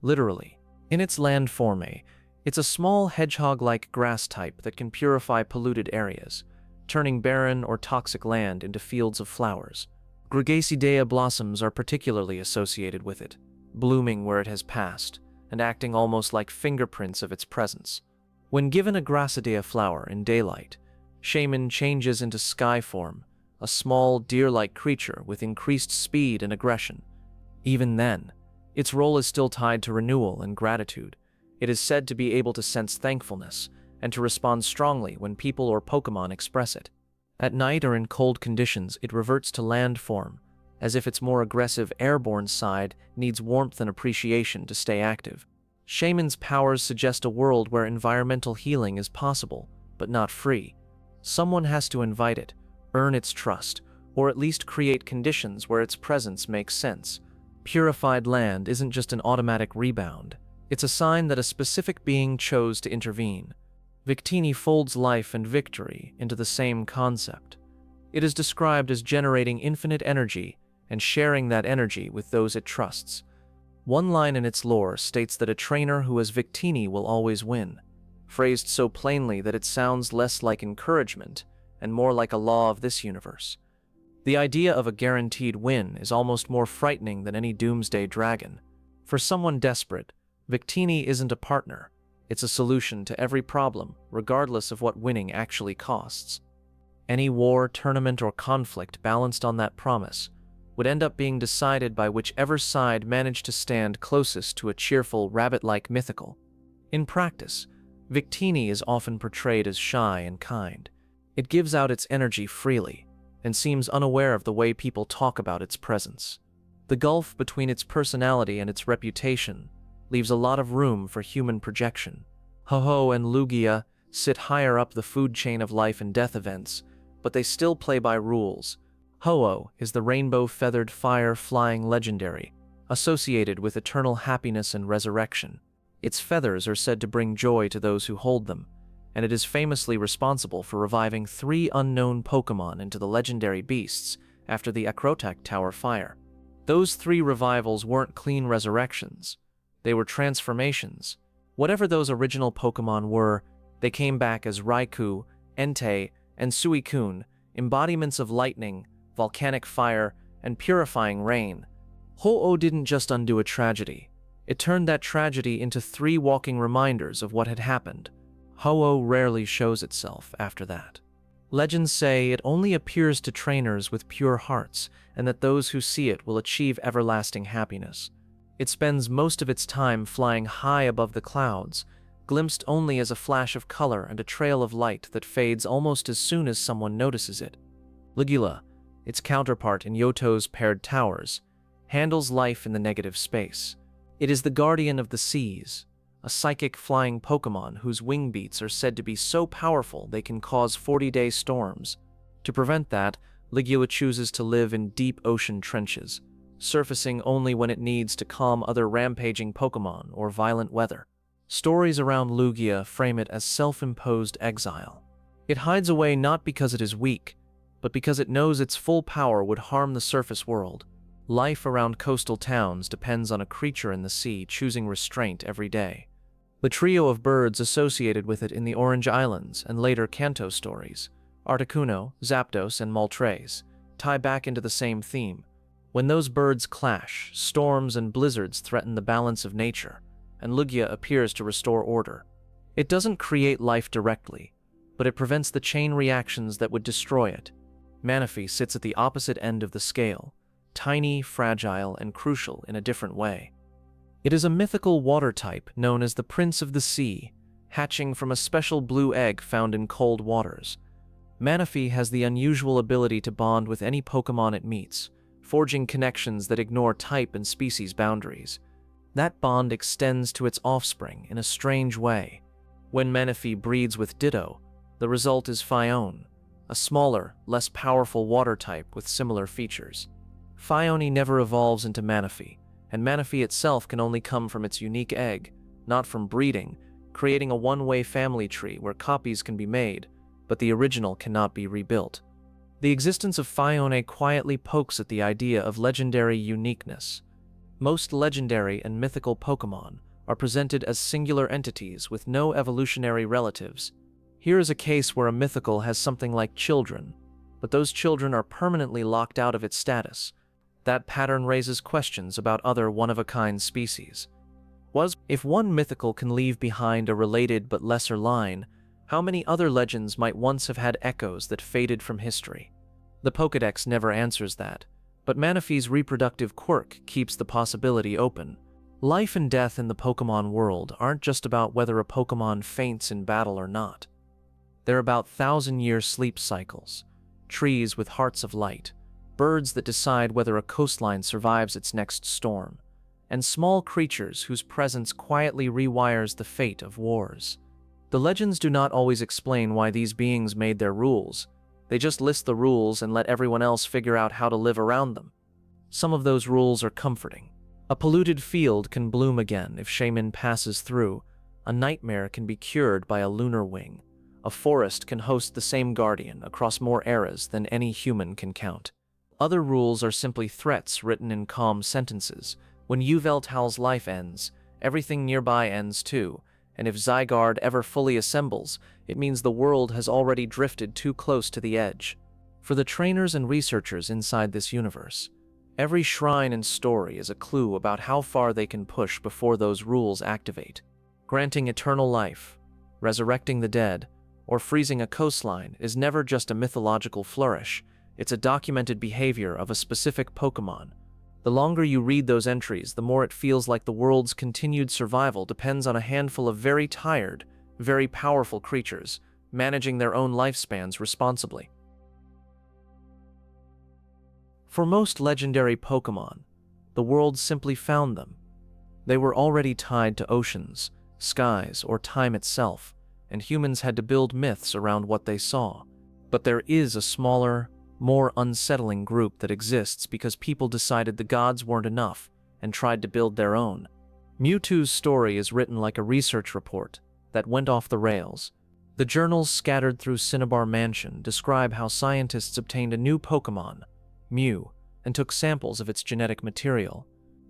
Literally, in its landform, it's a small hedgehog-like grass type that can purify polluted areas, turning barren or toxic land into fields of flowers. Gracidea blossoms are particularly associated with it, blooming where it has passed, and acting almost like fingerprints of its presence. When given a Gracidea flower in daylight, Shaman changes into sky form, a small deer-like creature with increased speed and aggression. Even then, its role is still tied to renewal and gratitude. It is said to be able to sense thankfulness and to respond strongly when people or Pokémon express it. At night or in cold conditions, it reverts to land form, as if its more aggressive airborne side needs warmth and appreciation to stay active. Shaman's powers suggest a world where environmental healing is possible, but not free. Someone has to invite it, earn its trust, or at least create conditions where its presence makes sense. Purified land isn't just an automatic rebound. It's a sign that a specific being chose to intervene. Victini folds life and victory into the same concept. It is described as generating infinite energy and sharing that energy with those it trusts. One line in its lore states that a trainer who has Victini will always win, phrased so plainly that it sounds less like encouragement and more like a law of this universe. The idea of a guaranteed win is almost more frightening than any doomsday dragon. For someone desperate, Victini isn't a partner. It's a solution to every problem, regardless of what winning actually costs. Any war, tournament, or conflict balanced on that promise would end up being decided by whichever side managed to stand closest to a cheerful, rabbit-like mythical. In practice, Victini is often portrayed as shy and kind. It gives out its energy freely and seems unaware of the way people talk about its presence. The gulf between its personality and its reputation leaves a lot of room for human projection. Ho-Oh and Lugia sit higher up the food chain of life and death events, but they still play by rules. Ho-Oh is the rainbow-feathered fire-flying legendary, associated with eternal happiness and resurrection. Its feathers are said to bring joy to those who hold them, and it is famously responsible for reviving 3 unknown Pokémon into the legendary beasts after the Akrotak Tower fire. Those 3 revivals weren't clean resurrections. They were transformations. Whatever those original Pokémon were, they came back as Raikou, Entei, and Suicune, embodiments of lightning, volcanic fire, and purifying rain. Ho-Oh didn't just undo a tragedy. It turned that tragedy into 3 walking reminders of what had happened. Ho-Oh rarely shows itself after that. Legends say it only appears to trainers with pure hearts, and that those who see it will achieve everlasting happiness. It spends most of its time flying high above the clouds, glimpsed only as a flash of color and a trail of light that fades almost as soon as someone notices it. Ligula, its counterpart in Yoto's paired towers, handles life in the negative space. It is the guardian of the seas, a psychic flying Pokémon whose wing beats are said to be so powerful they can cause 40-day storms. To prevent that, Ligula chooses to live in deep ocean trenches, surfacing only when it needs to calm other rampaging Pokémon or violent weather. Stories around Lugia frame it as self-imposed exile. It hides away not because it is weak, but because it knows its full power would harm the surface world. Life around coastal towns depends on a creature in the sea choosing restraint every day. The trio of birds associated with it in the Orange Islands and later Kanto stories, Articuno, Zapdos, and Moltres, tie back into the same theme. When those birds clash, storms and blizzards threaten the balance of nature, and Lugia appears to restore order. It doesn't create life directly, but it prevents the chain reactions that would destroy it. Manaphy sits at the opposite end of the scale, tiny, fragile, and crucial in a different way. It is a mythical water type known as the Prince of the Sea, hatching from a special blue egg found in cold waters. Manaphy has the unusual ability to bond with any Pokémon it meets, forging connections that ignore type and species boundaries. That bond extends to its offspring in a strange way. When Manaphy breeds with Ditto, the result is Phione, a smaller, less powerful water type with similar features. Phione never evolves into Manaphy, and Manaphy itself can only come from its unique egg, not from breeding, creating a one-way family tree where copies can be made, but the original cannot be rebuilt. The existence of Phione quietly pokes at the idea of legendary uniqueness. Most legendary and mythical Pokémon are presented as singular entities with no evolutionary relatives. Here is a case where a mythical has something like children, but those children are permanently locked out of its status. That pattern raises questions about other one-of-a-kind species. If one mythical can leave behind a related but lesser line, how many other legends might once have had echoes that faded from history? The Pokédex never answers that, but Manaphy's reproductive quirk keeps the possibility open. Life and death in the Pokémon world aren't just about whether a Pokémon faints in battle or not. They're about 1,000-year sleep cycles, trees with hearts of light, birds that decide whether a coastline survives its next storm, and small creatures whose presence quietly rewires the fate of wars. The legends do not always explain why these beings made their rules. They just list the rules and let everyone else figure out how to live around them. Some of those rules are comforting. A polluted field can bloom again if Shaman passes through. A nightmare can be cured by a lunar wing. A forest can host the same guardian across more eras than any human can count. Other rules are simply threats written in calm sentences. When Yveltal's life ends, everything nearby ends too, and if Zygarde ever fully assembles, it means the world has already drifted too close to the edge. For the trainers and researchers inside this universe, every shrine and story is a clue about how far they can push before those rules activate. Granting eternal life, resurrecting the dead, or freezing a coastline is never just a mythological flourish. It's a documented behavior of a specific Pokémon. The longer you read those entries, the more it feels like the world's continued survival depends on a handful of very tired, very powerful creatures, managing their own lifespans responsibly. For most legendary Pokémon, the world simply found them. They were already tied to oceans, skies, or time itself, and humans had to build myths around what they saw. But there is a smaller, more unsettling group that exists because people decided the gods weren't enough and tried to build their own. Mewtwo's story is written like a research report that went off the rails. The journals scattered through Cinnabar Mansion describe how scientists obtained a new Pokémon, Mew, and took samples of its genetic material.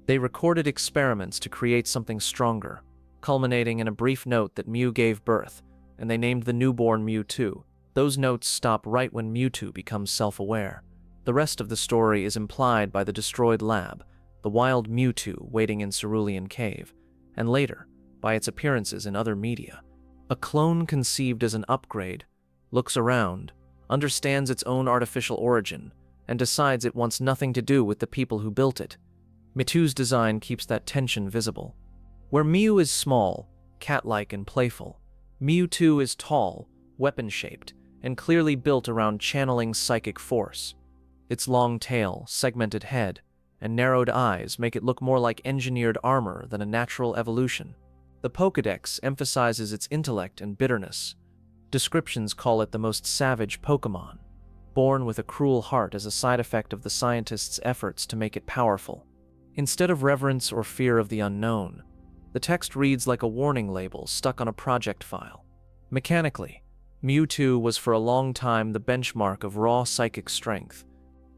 They recorded experiments to create something stronger, culminating in a brief note that Mew gave birth, and they named the newborn Mewtwo. Those notes stop right when Mewtwo becomes self-aware. The rest of the story is implied by the destroyed lab, the wild Mewtwo waiting in Cerulean Cave, and later, by its appearances in other media. A clone conceived as an upgrade looks around, understands its own artificial origin, and decides it wants nothing to do with the people who built it. Mewtwo's design keeps that tension visible. Where Mew is small, cat-like and playful, Mewtwo is tall, weapon-shaped, and clearly built around channeling psychic force. Its long tail, segmented head, and narrowed eyes make it look more like engineered armor than a natural evolution. The Pokédex emphasizes its intellect and bitterness. Descriptions call it the most savage Pokémon, born with a cruel heart as a side effect of the scientists' efforts to make it powerful. Instead of reverence or fear of the unknown, the text reads like a warning label stuck on a project file. Mechanically, Mewtwo was for a long time the benchmark of raw psychic strength.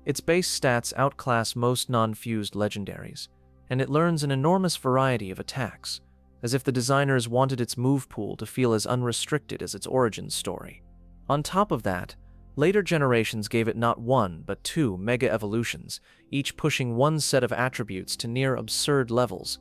Its base stats outclass most non-fused legendaries, and it learns an enormous variety of attacks, as if the designers wanted its move pool to feel as unrestricted as its origin story. On top of that, later generations gave it not one, but two Mega Evolutions, each pushing one set of attributes to near absurd levels.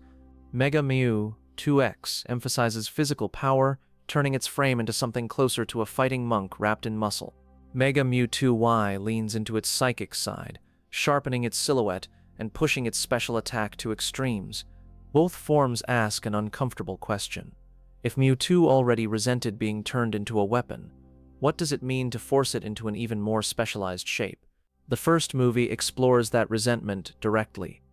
Mega Mew 2X emphasizes physical power, turning its frame into something closer to a fighting monk wrapped in muscle. Mega Mew 2Y leans into its psychic side, sharpening its silhouette and pushing its special attack to extremes. Both forms ask an uncomfortable question. If Mewtwo already resented being turned into a weapon, what does it mean to force it into an even more specialized shape? The first movie explores that resentment directly.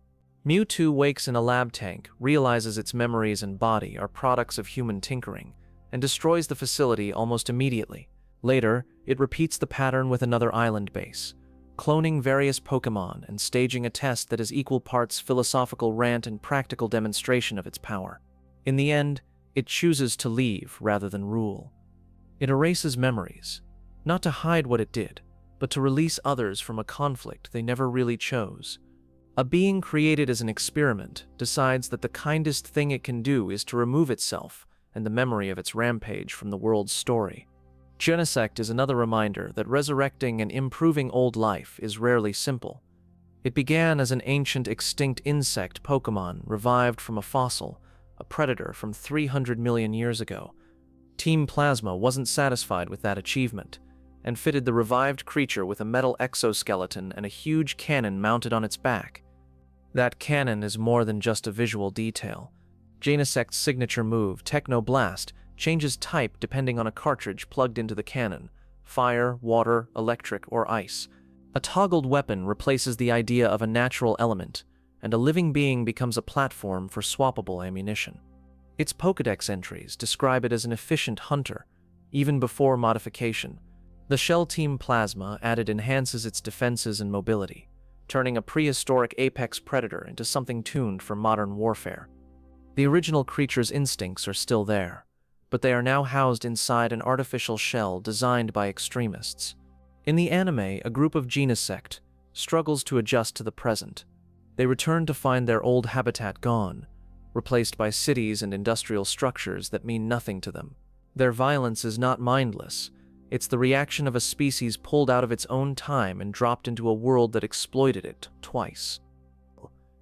Mewtwo wakes in a lab tank, realizes its memories and body are products of human tinkering, and destroys the facility almost immediately. Later, it repeats the pattern with another island base, cloning various Pokémon and staging a test that is equal parts philosophical rant and practical demonstration of its power. In the end, it chooses to leave rather than rule. It erases memories, not to hide what it did, but to release others from a conflict they never really chose. A being created as an experiment decides that the kindest thing it can do is to remove itself and the memory of its rampage from the world's story. Genesect is another reminder that resurrecting and improving old life is rarely simple. It began as an ancient extinct insect Pokémon revived from a fossil, a predator from 300 million years ago. Team Plasma wasn't satisfied with that achievement, and fitted the revived creature with a metal exoskeleton and a huge cannon mounted on its back. That cannon is more than just a visual detail. Genesect's signature move, Techno Blast, changes type depending on a cartridge plugged into the cannon: fire, water, electric, or ice. A toggled weapon replaces the idea of a natural element, and a living being becomes a platform for swappable ammunition. Its Pokédex entries describe it as an efficient hunter, even before modification. The Shell Team Plasma added enhances its defenses and mobility, turning a prehistoric apex predator into something tuned for modern warfare. The original creature's instincts are still there, but they are now housed inside an artificial shell designed by extremists. In the anime, a group of Genesect struggles to adjust to the present. They return to find their old habitat gone, replaced by cities and industrial structures that mean nothing to them. Their violence is not mindless. It's the reaction of a species pulled out of its own time and dropped into a world that exploited it twice.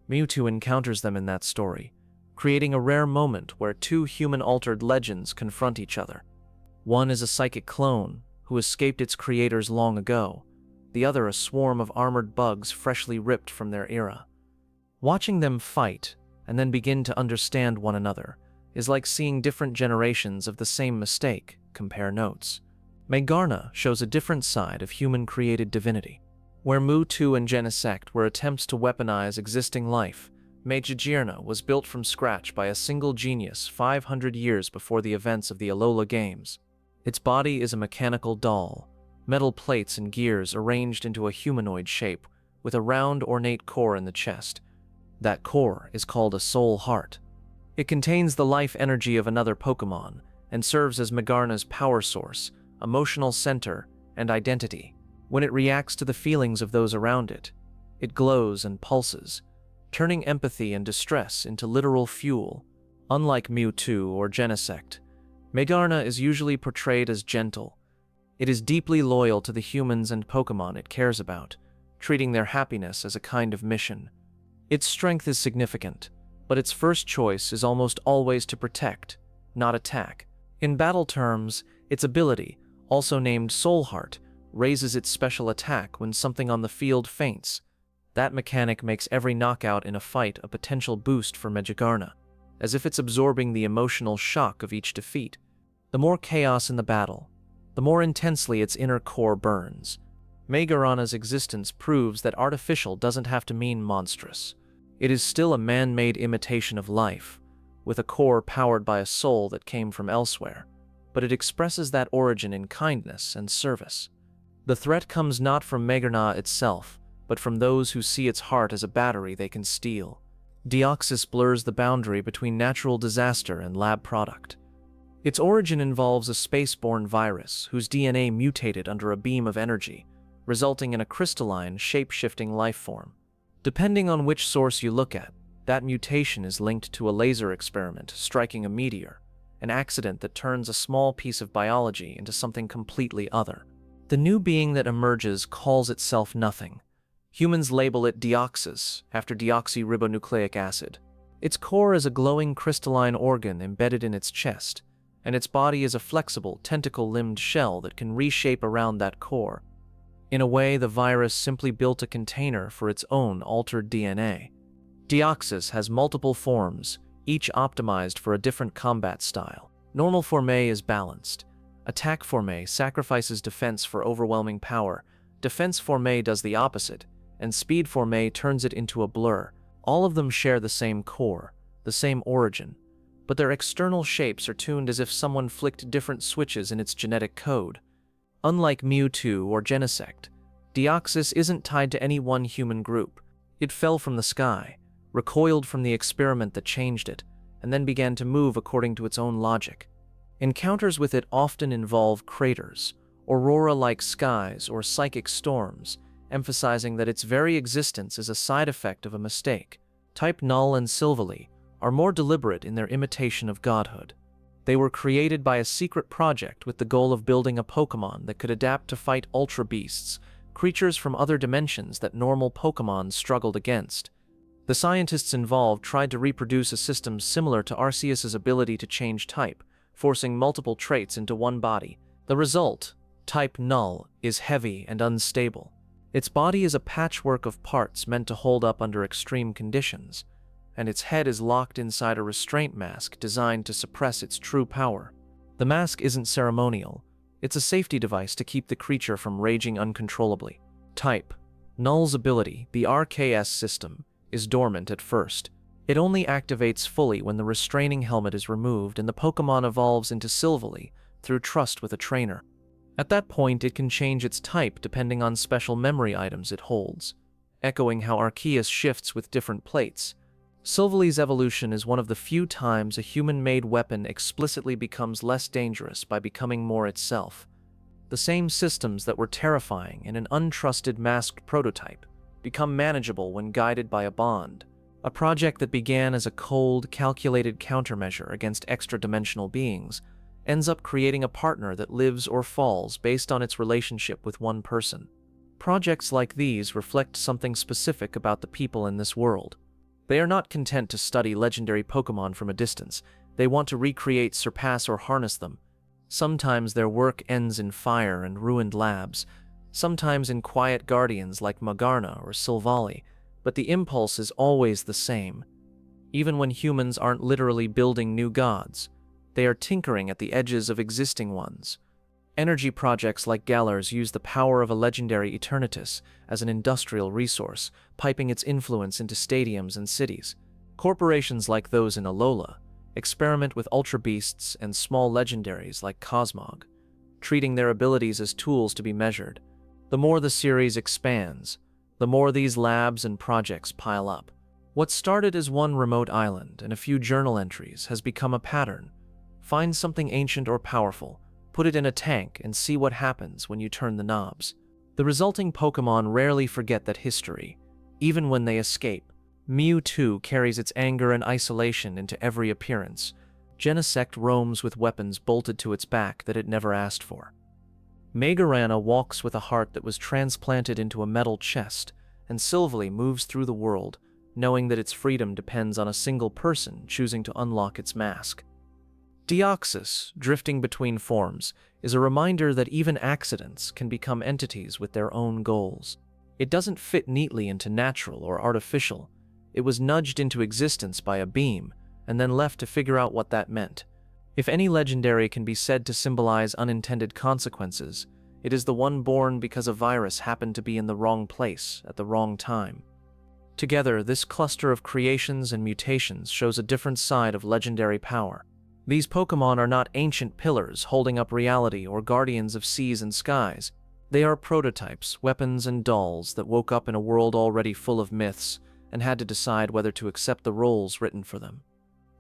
Mewtwo encounters them in that story, creating a rare moment where two human-altered legends confront each other. One is a psychic clone who escaped its creators long ago, the other a swarm of armored bugs freshly ripped from their era. Watching them fight and then begin to understand one another is like seeing different generations of the same mistake. Compare notes. Magearna shows a different side of human-created divinity. Where Mewtwo and Genesect were attempts to weaponize existing life, Magearna was built from scratch by a single genius 500 years before the events of the Alola games. Its body is a mechanical doll, metal plates and gears arranged into a humanoid shape, with a round, ornate core in the chest. That core is called a soul heart. It contains the life energy of another Pokémon, and serves as Magearna's power source, emotional center, and identity. When it reacts to the feelings of those around it, it glows and pulses, turning empathy and distress into literal fuel. Unlike Mewtwo or Genesect, Magearna is usually portrayed as gentle. It is deeply loyal to the humans and Pokémon it cares about, treating their happiness as a kind of mission. Its strength is significant, but its first choice is almost always to protect, not attack. In battle terms, its ability, also named Soul Heart, raises its special attack when something on the field faints. That mechanic makes every knockout in a fight a potential boost for Magearna, as if it's absorbing the emotional shock of each defeat. The more chaos in the battle, the more intensely its inner core burns. Magearna's existence proves that artificial doesn't have to mean monstrous. It is still a man-made imitation of life, with a core powered by a soul that came from elsewhere, but it expresses that origin in kindness and service. The threat comes not from Magearna itself, but from those who see its heart as a battery they can steal. Deoxys blurs the boundary between natural disaster and lab product. Its origin involves a space-borne virus whose DNA mutated under a beam of energy, resulting in a crystalline, shape-shifting life form. Depending on which source you look at, that mutation is linked to a laser experiment striking a meteor, an accident that turns a small piece of biology into something completely other. The new being that emerges calls itself nothing. Humans label it Deoxys, after deoxyribonucleic acid. Its core is a glowing crystalline organ embedded in its chest, and its body is a flexible, tentacle-limbed shell that can reshape around that core. In a way, the virus simply built a container for its own altered DNA. Deoxys has multiple forms, each optimized for a different combat style. Normal form is balanced. Attack form sacrifices defense for overwhelming power. Defense form does the opposite, and speed form turns it into a blur. All of them share the same core, the same origin, but their external shapes are tuned as if someone flicked different switches in its genetic code. Unlike Mewtwo or Genesect, Deoxys isn't tied to any one human group. It fell from the sky, recoiled from the experiment that changed it, and then began to move according to its own logic. Encounters with it often involve craters, aurora-like skies, or psychic storms, emphasizing that its very existence is a side effect of a mistake. Type Null and Silvally are more deliberate in their imitation of godhood. They were created by a secret project with the goal of building a Pokémon that could adapt to fight Ultra Beasts, creatures from other dimensions that normal Pokémon struggled against. The scientists involved tried to reproduce a system similar to Arceus' ability to change type, forcing multiple traits into one body. The result, Type Null, is heavy and unstable. Its body is a patchwork of parts meant to hold up under extreme conditions, and its head is locked inside a restraint mask designed to suppress its true power. The mask isn't ceremonial. It's a safety device to keep the creature from raging uncontrollably. Type Null's ability, the RKS system, is dormant at first. It only activates fully when the restraining helmet is removed and the Pokémon evolves into Silvally through trust with a trainer. At that point, it can change its type depending on special memory items it holds, echoing how Arceus shifts with different plates. Silvally's evolution is one of the few times a human-made weapon explicitly becomes less dangerous by becoming more itself. The same systems that were terrifying in an untrusted masked prototype become manageable when guided by a bond. A project that began as a cold, calculated countermeasure against extra-dimensional beings ends up creating a partner that lives or falls based on its relationship with one person. Projects like these reflect something specific about the people in this world. They are not content to study legendary Pokémon from a distance. They want to recreate, surpass, or harness them. Sometimes their work ends in fire and ruined labs, sometimes in quiet guardians like Magearna or Silvally, but the impulse is always the same. Even when humans aren't literally building new gods, they are tinkering at the edges of existing ones. Energy projects like Galar's use the power of a legendary Eternatus as an industrial resource, piping its influence into stadiums and cities. Corporations like those in Alola experiment with Ultra Beasts and small legendaries like Cosmog, treating their abilities as tools to be measured. The more the series expands, the more these labs and projects pile up. What started as one remote island and a few journal entries has become a pattern. Find something ancient or powerful, put it in a tank, and see what happens when you turn the knobs. The resulting Pokémon rarely forget that history, even when they escape. Mewtwo carries its anger and isolation into every appearance. Genesect roams with weapons bolted to its back that it never asked for. Magearna walks with a heart that was transplanted into a metal chest, and Silvally moves through the world, knowing that its freedom depends on a single person choosing to unlock its mask. Deoxys, drifting between forms, is a reminder that even accidents can become entities with their own goals. It doesn't fit neatly into natural or artificial. It was nudged into existence by a beam, and then left to figure out what that meant. If any legendary can be said to symbolize unintended consequences, it is the one born because a virus happened to be in the wrong place at the wrong time. Together, this cluster of creations and mutations shows a different side of legendary power. These Pokémon are not ancient pillars holding up reality or guardians of seas and skies. They are prototypes, weapons, and dolls that woke up in a world already full of myths and had to decide whether to accept the roles written for them.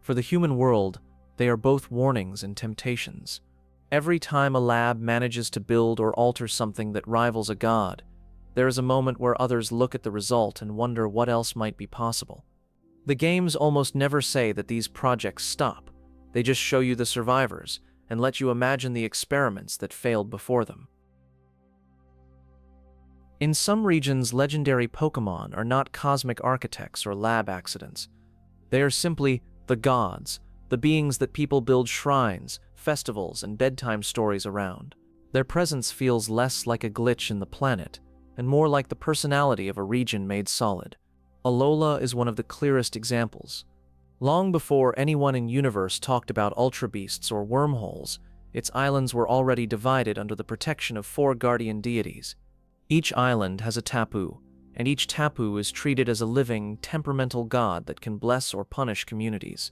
For the human world, they are both warnings and temptations. Every time a lab manages to build or alter something that rivals a god, there is a moment where others look at the result and wonder what else might be possible. The games almost never say that these projects stop. They just show you the survivors and let you imagine the experiments that failed before them. In some regions, legendary Pokémon are not cosmic architects or lab accidents. They are simply the gods, the beings that people build shrines, festivals, and bedtime stories around. Their presence feels less like a glitch in the planet and more like the personality of a region made solid. Alola is one of the clearest examples. Long before anyone in universe talked about Ultra Beasts or wormholes, its islands were already divided under the protection of 4 guardian deities. Each island has a Tapu, and each Tapu is treated as a living, temperamental god that can bless or punish communities.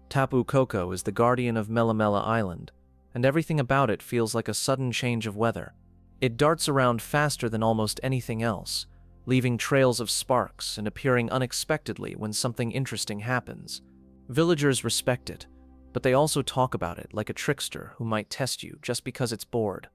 Tapu Koko is the guardian of Meloetta Island, and everything about it feels like a sudden change of weather. It darts around faster than almost anything else, leaving trails of sparks and appearing unexpectedly when something interesting happens. Villagers respect it, but they also talk about it like a trickster who might test you just because it's bored.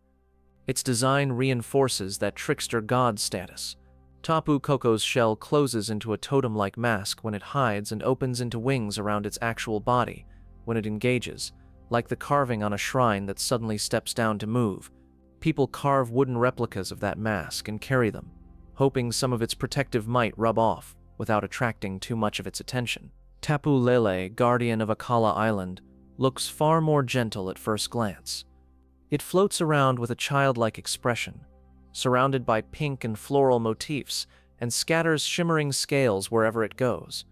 Its design reinforces that trickster god status. Tapu Koko's shell closes into a totem-like mask when it hides and opens into wings around its actual body when it engages, like the carving on a shrine that suddenly steps down to move. People carve wooden replicas of that mask and carry them, hoping some of its protective might rub off without attracting too much of its attention. Tapu Lele, guardian of Akala Island, looks far more gentle at first glance. It floats around with a childlike expression, surrounded by pink and floral motifs, and scatters shimmering scales wherever it goes.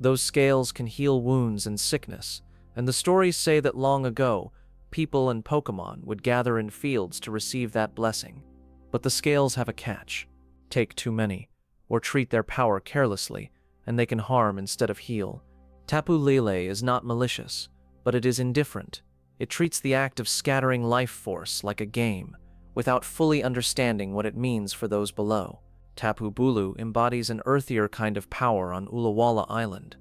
Those scales can heal wounds and sickness, and the stories say that long ago, people and Pokémon would gather in fields to receive that blessing. But the scales have a catch. Take too many, or treat their power carelessly, and they can harm instead of heal. Tapu Lele is not malicious, but it is indifferent. It treats the act of scattering life force like a game, without fully understanding what it means for those below. Tapu Bulu embodies an earthier kind of power on Ulawala Island.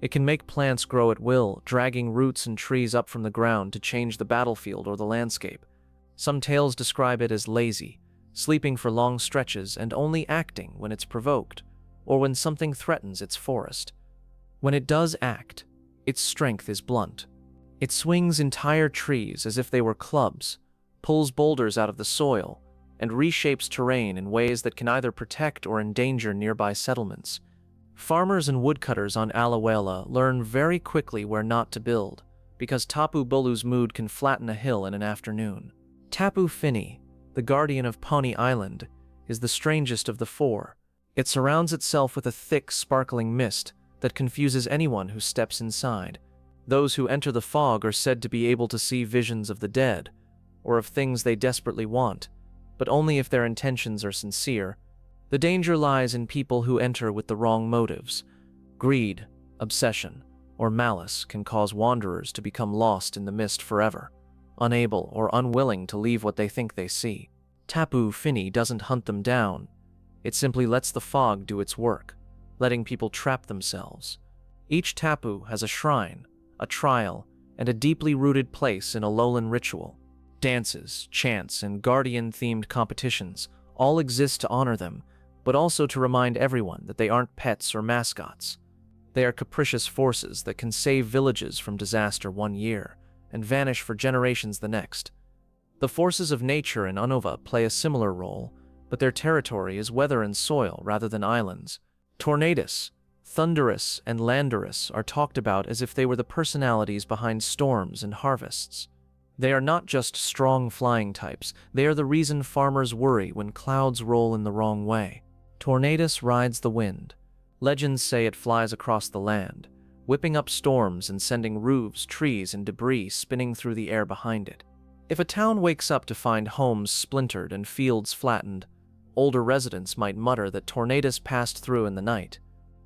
It can make plants grow at will, dragging roots and trees up from the ground to change the battlefield or the landscape. Some tales describe it as lazy, sleeping for long stretches and only acting when it's provoked, or when something threatens its forest. When it does act, its strength is blunt. It swings entire trees as if they were clubs, pulls boulders out of the soil, and reshapes terrain in ways that can either protect or endanger nearby settlements. Farmers and woodcutters on Alawela learn very quickly where not to build, because Tapu Bulu's mood can flatten a hill in an afternoon. Tapu Fini, the guardian of Pawnee Island, is the strangest of the 4. It surrounds itself with a thick, sparkling mist that confuses anyone who steps inside. Those who enter the fog are said to be able to see visions of the dead, or of things they desperately want, but only if their intentions are sincere. The danger lies in people who enter with the wrong motives. Greed, obsession, or malice can cause wanderers to become lost in the mist forever, unable or unwilling to leave what they think they see. Tapu Fini doesn't hunt them down. It simply lets the fog do its work, letting people trap themselves. Each Tapu has a shrine, a trial, and a deeply rooted place in Alolan ritual. Dances, chants, and guardian-themed competitions all exist to honor them, but also to remind everyone that they aren't pets or mascots. They are capricious forces that can save villages from disaster one year and vanish for generations the next. The forces of nature in Unova play a similar role, but their territory is weather and soil rather than islands. Tornadus, Thunderous and Landorus are talked about as if they were the personalities behind storms and harvests. They are not just strong flying types, they are the reason farmers worry when clouds roll in the wrong way. Tornadus rides the wind. Legends say it flies across the land, whipping up storms and sending roofs, trees, and debris spinning through the air behind it. If a town wakes up to find homes splintered and fields flattened, older residents might mutter that Tornadus passed through in the night.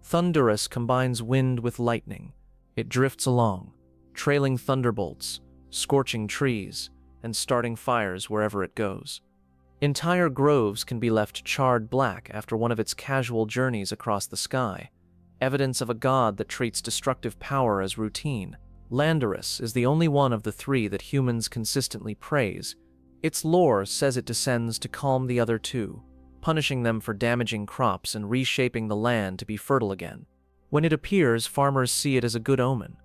Thunderous combines wind with lightning. It drifts along, trailing thunderbolts, scorching trees, and starting fires wherever it goes. Entire groves can be left charred black after one of its casual journeys across the sky, evidence of a god that treats destructive power as routine. Landorus is the only one of the three that humans consistently praise. Its lore says it descends to calm the other two, punishing them for damaging crops and reshaping the land to be fertile again. When it appears, farmers see it as a good omen,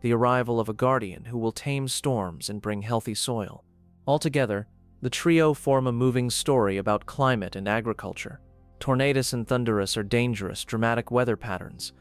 the arrival of a guardian who will tame storms and bring healthy soil. Altogether, the trio form a moving story about climate and agriculture. Tornadus and Thunderous are dangerous, dramatic weather patterns.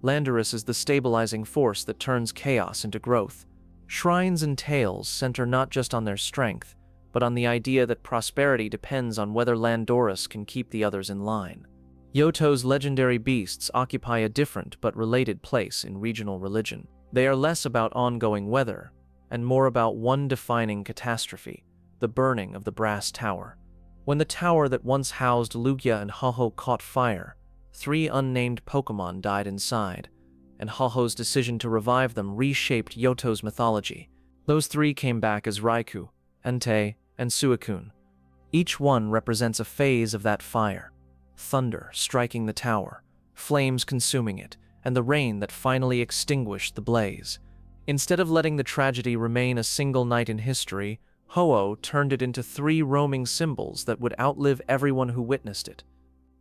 Landorus is the stabilizing force that turns chaos into growth. Shrines and tales center not just on their strength, but on the idea that prosperity depends on whether Landorus can keep the others in line. Yoto's legendary beasts occupy a different but related place in regional religion. They are less about ongoing weather, and more about one defining catastrophe: the burning of the Brass Tower. When the tower that once housed Lugia and Ho-Oh caught fire, 3 unnamed Pokémon died inside, and Ho-Oh's decision to revive them reshaped Yoto's mythology. Those 3 came back as Raikou, Entei, and Suicune. Each one represents a phase of that fire: thunder striking the tower, flames consuming it, and the rain that finally extinguished the blaze. Instead of letting the tragedy remain a single night in history, Ho-Oh turned it into 3 roaming symbols that would outlive everyone who witnessed it.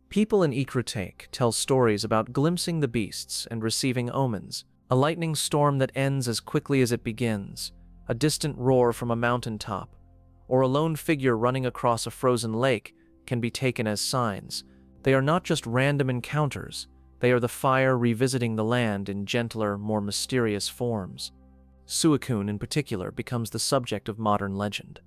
People in Ikrutake tell stories about glimpsing the beasts and receiving omens: a lightning storm that ends as quickly as it begins, a distant roar from a mountaintop, or a lone figure running across a frozen lake can be taken as signs. They are not just random encounters, they are the fire revisiting the land in gentler, more mysterious forms. Suicune, in particular, becomes the subject of modern legend.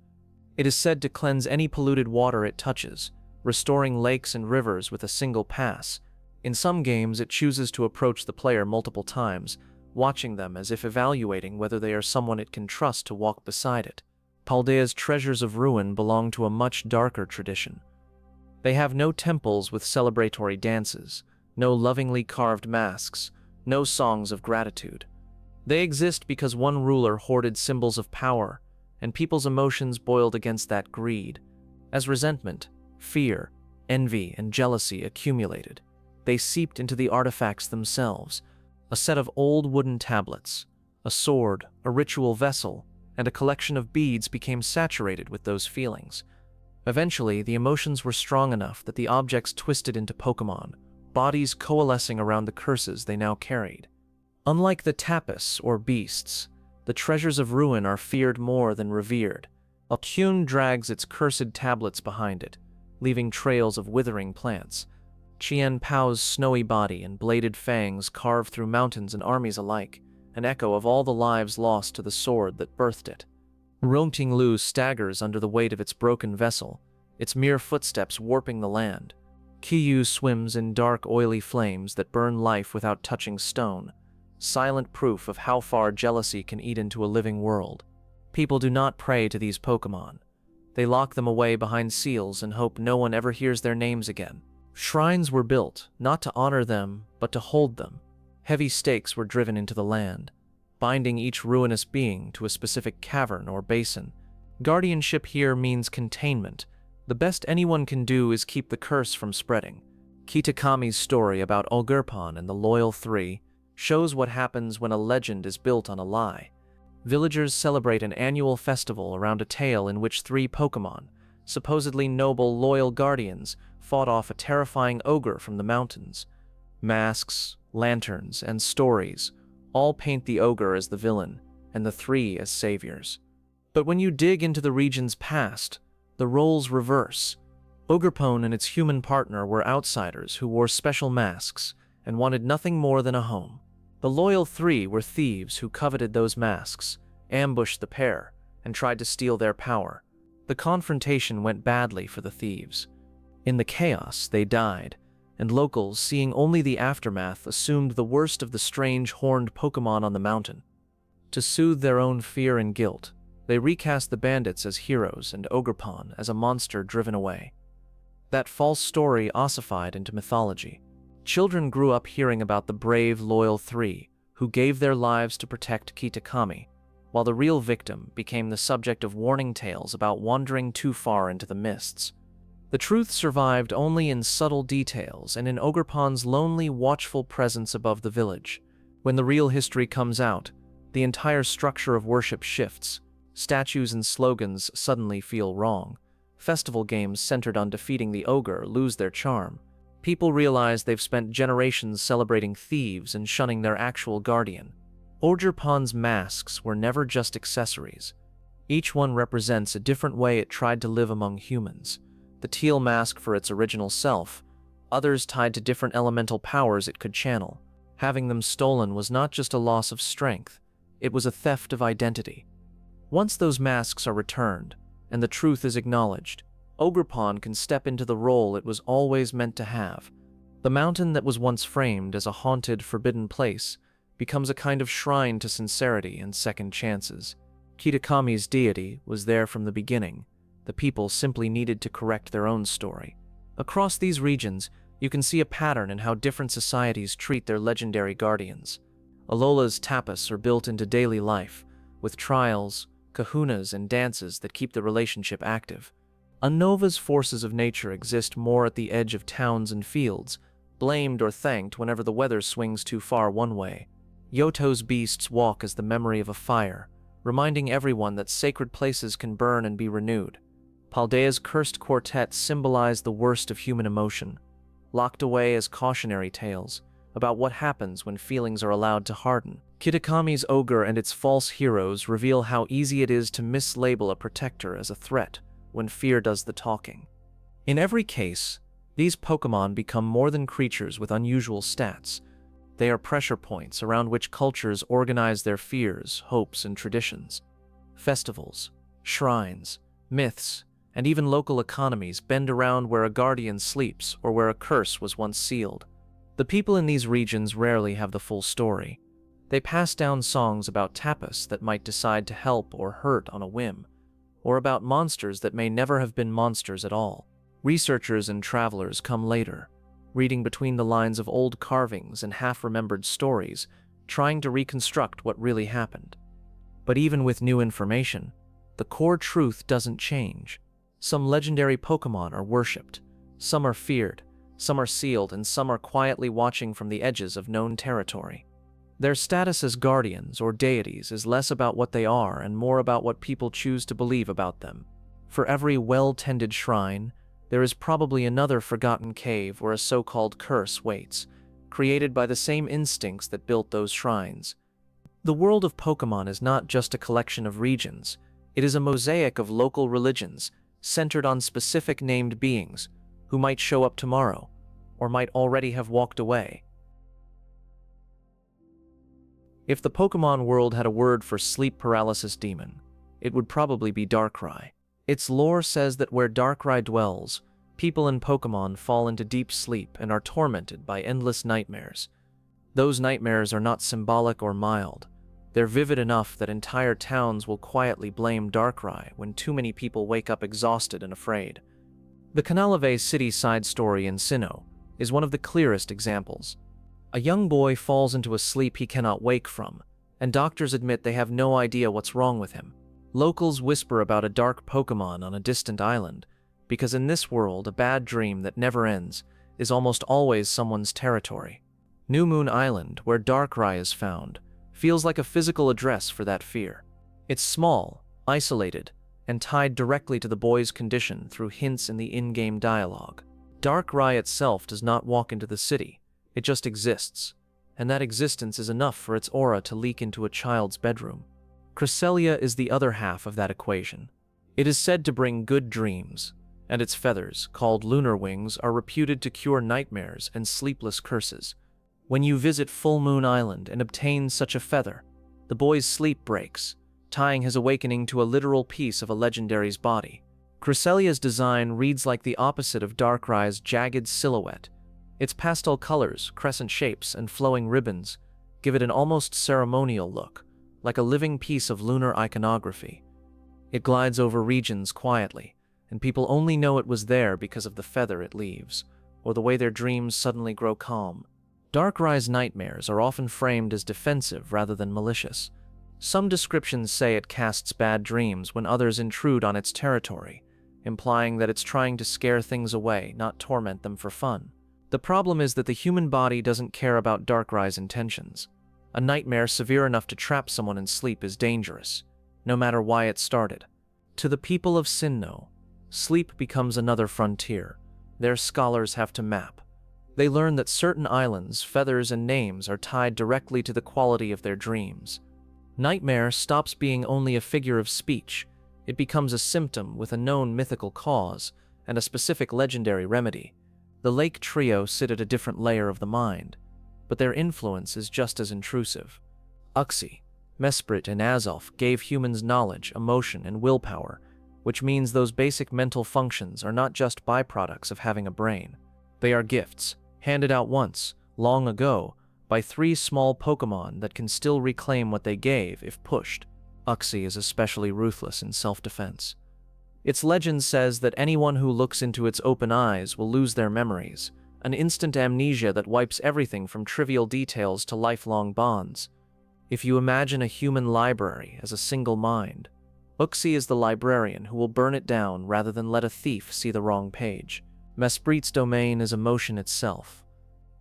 It is said to cleanse any polluted water it touches, restoring lakes and rivers with a single pass. In some games, it chooses to approach the player multiple times, watching them as if evaluating whether they are someone it can trust to walk beside it. Paldea's treasures of ruin belong to a much darker tradition. They have no temples with celebratory dances, no lovingly carved masks, no songs of gratitude. They exist because one ruler hoarded symbols of power, and people's emotions boiled against that greed. As resentment, fear, envy, and jealousy accumulated, they seeped into the artifacts themselves: a set of old wooden tablets, a sword, a ritual vessel, and a collection of beads became saturated with those feelings. Eventually, the emotions were strong enough that the objects twisted into Pokémon, bodies coalescing around the curses they now carried. Unlike the Tapus, or beasts, the treasures of ruin are feared more than revered. Alcune drags its cursed tablets behind it, leaving trails of withering plants. Chien Pao's snowy body and bladed fangs carve through mountains and armies alike, an echo of all the lives lost to the sword that birthed it. Rongtinglu staggers under the weight of its broken vessel, its mere footsteps warping the land. Kiyu swims in dark, oily flames that burn life without touching stone, silent proof of how far jealousy can eat into a living world. People do not pray to these Pokémon. They lock them away behind seals and hope no one ever hears their names again. Shrines were built, not to honor them, but to hold them. Heavy stakes were driven into the land, binding each ruinous being to a specific cavern or basin. Guardianship here means containment. The best anyone can do is keep the curse from spreading. Kitakami's story about Ogerpon and the Loyal Three shows what happens when a legend is built on a lie. Villagers celebrate an annual festival around a tale in which 3 Pokémon, supposedly noble, loyal guardians, fought off a terrifying ogre from the mountains. Masks, lanterns, and stories all paint the ogre as the villain, and the 3 as saviors. But when you dig into the region's past, the roles reverse. Ogerpon and its human partner were outsiders who wore special masks and wanted nothing more than a home. The loyal three were thieves who coveted those masks, ambushed the pair, and tried to steal their power. The confrontation went badly for the thieves. In the chaos, they died, and locals, seeing only the aftermath, assumed the worst of the strange horned Pokémon on the mountain. To soothe their own fear and guilt, they recast the bandits as heroes and Ogerpon as a monster driven away. That false story ossified into mythology. Children grew up hearing about the brave, loyal three who gave their lives to protect Kitakami, while the real victim became the subject of warning tales about wandering too far into the mists. The truth survived only in subtle details and in Ogerpon's lonely, watchful presence above the village. When the real history comes out, the entire structure of worship shifts. Statues and slogans suddenly feel wrong. Festival games centered on defeating the ogre lose their charm. People realize they've spent generations celebrating thieves and shunning their actual guardian. Ogerpon's masks were never just accessories. Each one represents a different way it tried to live among humans. The teal mask for its original self, others tied to different elemental powers it could channel. Having them stolen was not just a loss of strength, it was a theft of identity. Once those masks are returned, and the truth is acknowledged, Ogerpon can step into the role it was always meant to have. The mountain that was once framed as a haunted, forbidden place becomes a kind of shrine to sincerity and second chances. Kitakami's deity was there from the beginning. The people simply needed to correct their own story. Across these regions, you can see a pattern in how different societies treat their legendary guardians. Alola's Tapus are built into daily life, with trials, kahunas, and dances that keep the relationship active. Unnova's forces of nature exist more at the edge of towns and fields, blamed or thanked whenever the weather swings too far one way. Yoto's beasts walk as the memory of a fire, reminding everyone that sacred places can burn and be renewed. Paldea's cursed quartet symbolize the worst of human emotion, locked away as cautionary tales about what happens when feelings are allowed to harden. Kitakami's ogre and its false heroes reveal how easy it is to mislabel a protector as a threat when fear does the talking. In every case, these Pokémon become more than creatures with unusual stats. They are pressure points around which cultures organize their fears, hopes, and traditions. Festivals, shrines, myths, and even local economies bend around where a guardian sleeps or where a curse was once sealed. The people in these regions rarely have the full story. They pass down songs about Tapus that might decide to help or hurt on a whim, or about monsters that may never have been monsters at all. Researchers and travelers come later, reading between the lines of old carvings and half-remembered stories, trying to reconstruct what really happened. But even with new information, the core truth doesn't change. Some legendary Pokémon are worshipped, some are feared, some are sealed, and some are quietly watching from the edges of known territory. Their status as guardians or deities is less about what they are and more about what people choose to believe about them. For every well-tended shrine, there is probably another forgotten cave where a so-called curse waits, created by the same instincts that built those shrines. The world of Pokémon is not just a collection of regions, it is a mosaic of local religions, centered on specific named beings, who might show up tomorrow, or might already have walked away. If the Pokémon world had a word for sleep paralysis demon, it would probably be Darkrai. Its lore says that where Darkrai dwells, people and Pokémon fall into deep sleep and are tormented by endless nightmares. Those nightmares are not symbolic or mild. They're vivid enough that entire towns will quietly blame Darkrai when too many people wake up exhausted and afraid. The Canalave City side story in Sinnoh is one of the clearest examples. A young boy falls into a sleep he cannot wake from, and doctors admit they have no idea what's wrong with him. Locals whisper about a dark Pokémon on a distant island, because in this world, a bad dream that never ends is almost always someone's territory. New Moon Island, where Darkrai is found, feels like a physical address for that fear. It's small, isolated, and tied directly to the boy's condition through hints in the in-game dialogue. Darkrai itself does not walk into the city, it just exists, and that existence is enough for its aura to leak into a child's bedroom. Cresselia is the other half of that equation. It is said to bring good dreams, and its feathers, called lunar wings, are reputed to cure nightmares and sleepless curses. When you visit Full Moon Island and obtain such a feather, the boy's sleep breaks, tying his awakening to a literal piece of a legendary's body. Cresselia's design reads like the opposite of Darkrai's jagged silhouette. Its pastel colors, crescent shapes, and flowing ribbons give it an almost ceremonial look, like a living piece of lunar iconography. It glides over regions quietly, and people only know it was there because of the feather it leaves, or the way their dreams suddenly grow calm. Darkrai's nightmares are often framed as defensive rather than malicious. Some descriptions say it casts bad dreams when others intrude on its territory, implying that it's trying to scare things away, not torment them for fun. The problem is that the human body doesn't care about Darkrai's intentions. A nightmare severe enough to trap someone in sleep is dangerous, no matter why it started. To the people of Sinnoh, sleep becomes another frontier. Their scholars have to map. They learn that certain islands, feathers, and names are tied directly to the quality of their dreams. Nightmare stops being only a figure of speech. It becomes a symptom with a known mythical cause and a specific legendary remedy. The Lake Trio sit at a different layer of the mind, but their influence is just as intrusive. Uxie, Mesprit, and Azalf gave humans knowledge, emotion, and willpower, which means those basic mental functions are not just byproducts of having a brain. They are gifts, handed out once, long ago, by 3 small Pokémon that can still reclaim what they gave if pushed. Uxie is especially ruthless in self-defense. Its legend says that anyone who looks into its open eyes will lose their memories, an instant amnesia that wipes everything from trivial details to lifelong bonds. If you imagine a human library as a single mind, Uxie is the librarian who will burn it down rather than let a thief see the wrong page. Mesprit's domain is emotion itself.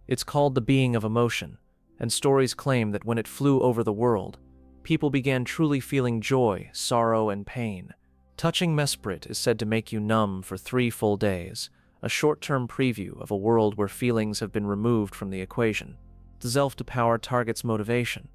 It's called the being of emotion, and stories claim that when it flew over the world, people began truly feeling joy, sorrow, and pain. Touching Mesprit is said to make you numb for 3 full days, a short-term preview of a world where feelings have been removed from the equation. The Zelf power targets motivation.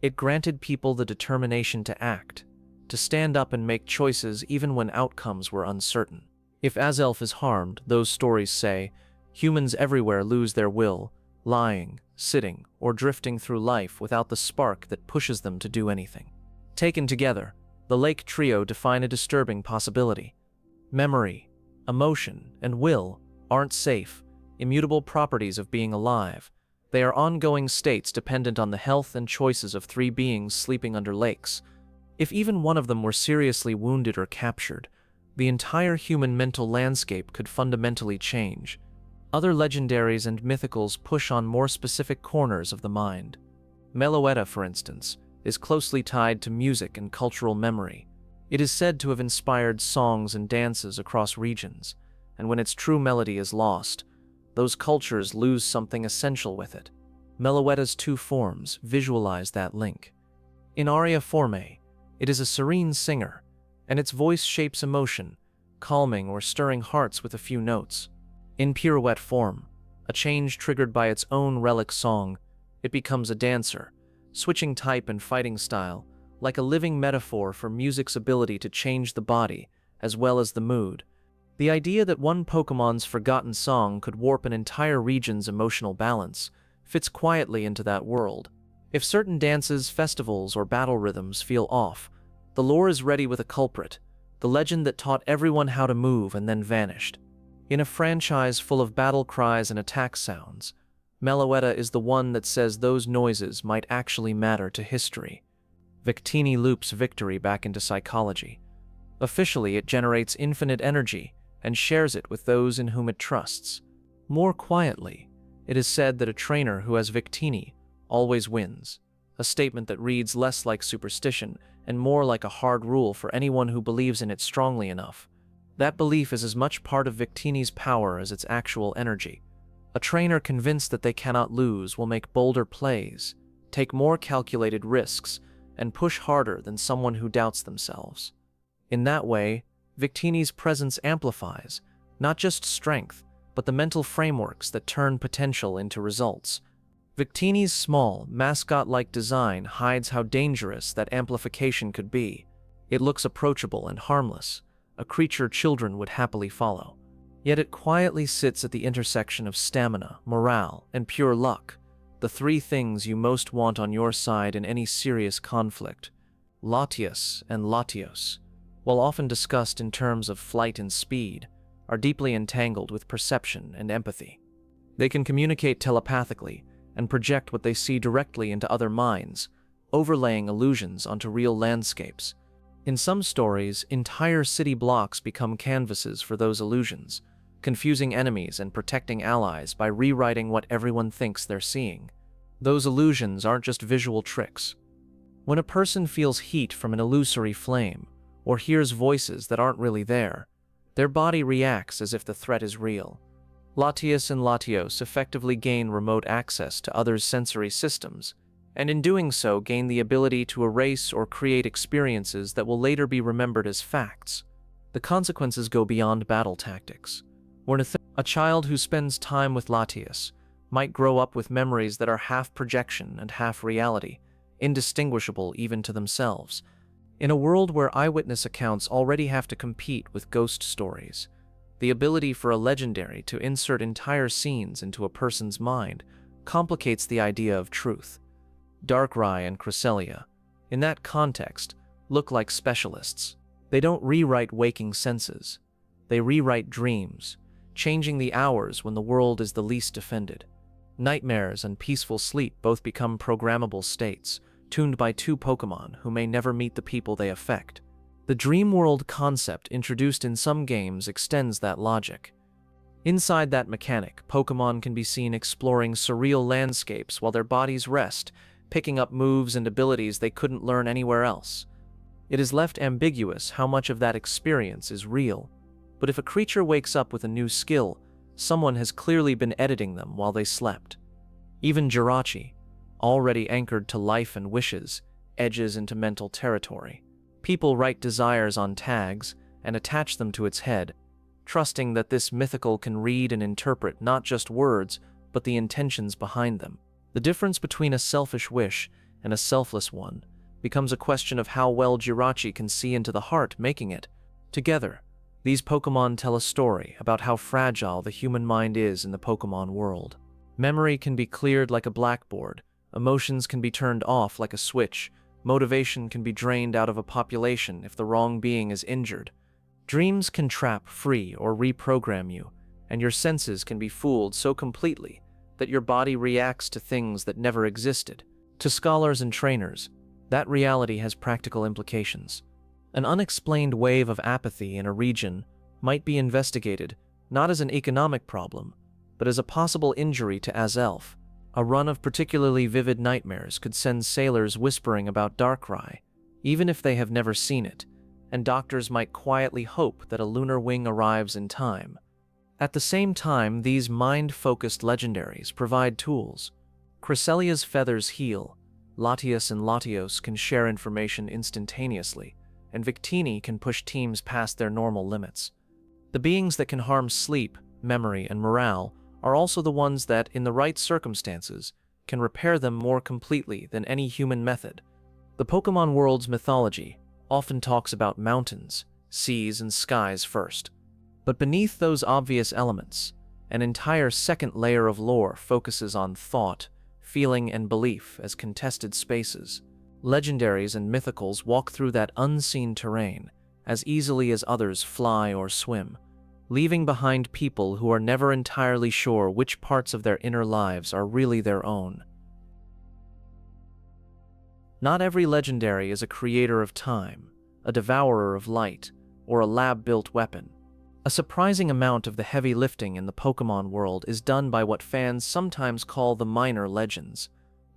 It granted people the determination to act, to stand up and make choices even when outcomes were uncertain. If Azelf is harmed, those stories say, humans everywhere lose their will, lying, sitting, or drifting through life without the spark that pushes them to do anything. Taken together, the Lake Trio define a disturbing possibility. Memory, emotion, and will aren't safe, immutable properties of being alive. They are ongoing states dependent on the health and choices of 3 beings sleeping under lakes. If even one of them were seriously wounded or captured, the entire human mental landscape could fundamentally change. Other legendaries and mythicals push on more specific corners of the mind. Meloetta, for instance, is closely tied to music and cultural memory. It is said to have inspired songs and dances across regions, and when its true melody is lost, those cultures lose something essential with it. Meloetta's 2 forms visualize that link. In aria forme, it is a serene singer, and its voice shapes emotion, calming or stirring hearts with a few notes. In pirouette form, a change triggered by its own relic song, it becomes a dancer, switching type and fighting style, like a living metaphor for music's ability to change the body as well as the mood. The idea that one Pokémon's forgotten song could warp an entire region's emotional balance fits quietly into that world. If certain dances, festivals, or battle rhythms feel off, the lore is ready with a culprit, the legend that taught everyone how to move and then vanished. In a franchise full of battle cries and attack sounds, Meloetta is the one that says those noises might actually matter to history. Victini loops victory back into psychology. Officially, it generates infinite energy and shares it with those in whom it trusts. More quietly, it is said that a trainer who has Victini always wins, a statement that reads less like superstition and more like a hard rule for anyone who believes in it strongly enough. That belief is as much part of Victini's power as its actual energy. A trainer convinced that they cannot lose will make bolder plays, take more calculated risks, and push harder than someone who doubts themselves. In that way, Victini's presence amplifies, not just strength, but the mental frameworks that turn potential into results. Victini's small, mascot-like design hides how dangerous that amplification could be. It looks approachable and harmless, a creature children would happily follow. Yet it quietly sits at the intersection of stamina, morale, and pure luck, the three things you most want on your side in any serious conflict. Latias and Latios, while often discussed in terms of flight and speed, are deeply entangled with perception and empathy. They can communicate telepathically and project what they see directly into other minds, overlaying illusions onto real landscapes. In some stories, entire city blocks become canvases for those illusions, confusing enemies and protecting allies by rewriting what everyone thinks they're seeing. Those illusions aren't just visual tricks. When a person feels heat from an illusory flame, or hears voices that aren't really there, their body reacts as if the threat is real. Latias and Latios effectively gain remote access to others' sensory systems, and in doing so gain the ability to erase or create experiences that will later be remembered as facts. The consequences go beyond battle tactics. A child who spends time with Latias might grow up with memories that are half projection and half reality, indistinguishable even to themselves. In a world where eyewitness accounts already have to compete with ghost stories, the ability for a legendary to insert entire scenes into a person's mind complicates the idea of truth. Darkrai and Cresselia, in that context, look like specialists. They don't rewrite waking senses. They rewrite dreams, changing the hours when the world is the least defended. Nightmares and peaceful sleep both become programmable states, tuned by two Pokémon who may never meet the people they affect. The dream world concept introduced in some games extends that logic. Inside that mechanic, Pokémon can be seen exploring surreal landscapes while their bodies rest, picking up moves and abilities they couldn't learn anywhere else. It is left ambiguous how much of that experience is real, but if a creature wakes up with a new skill, someone has clearly been editing them while they slept. Even Jirachi, already anchored to life and wishes, edges into mental territory. People write desires on tags and attach them to its head, trusting that this mythical can read and interpret not just words, but the intentions behind them. The difference between a selfish wish and a selfless one becomes a question of how well Jirachi can see into the heart making it. Together, these Pokémon tell a story about how fragile the human mind is in the Pokémon world. Memory can be cleared like a blackboard, emotions can be turned off like a switch, motivation can be drained out of a population if the wrong being is injured. Dreams can trap, free, or reprogram you, and your senses can be fooled so completely that your body reacts to things that never existed. To scholars and trainers, that reality has practical implications. An unexplained wave of apathy in a region might be investigated not as an economic problem, but as a possible injury to Azelf. A run of particularly vivid nightmares could send sailors whispering about Darkrai, even if they have never seen it, and doctors might quietly hope that a lunar wing arrives in time. At the same time, these mind-focused legendaries provide tools. Cresselia's feathers heal, Latias and Latios can share information instantaneously, and Victini can push teams past their normal limits. The beings that can harm sleep, memory, and morale are also the ones that, in the right circumstances, can repair them more completely than any human method. The Pokémon world's mythology often talks about mountains, seas, and skies first. But beneath those obvious elements, an entire second layer of lore focuses on thought, feeling, and belief as contested spaces. Legendaries and mythicals walk through that unseen terrain as easily as others fly or swim, leaving behind people who are never entirely sure which parts of their inner lives are really their own. Not every legendary is a creator of time, a devourer of light, or a lab-built weapon. A surprising amount of the heavy lifting in the Pokémon world is done by what fans sometimes call the minor legends,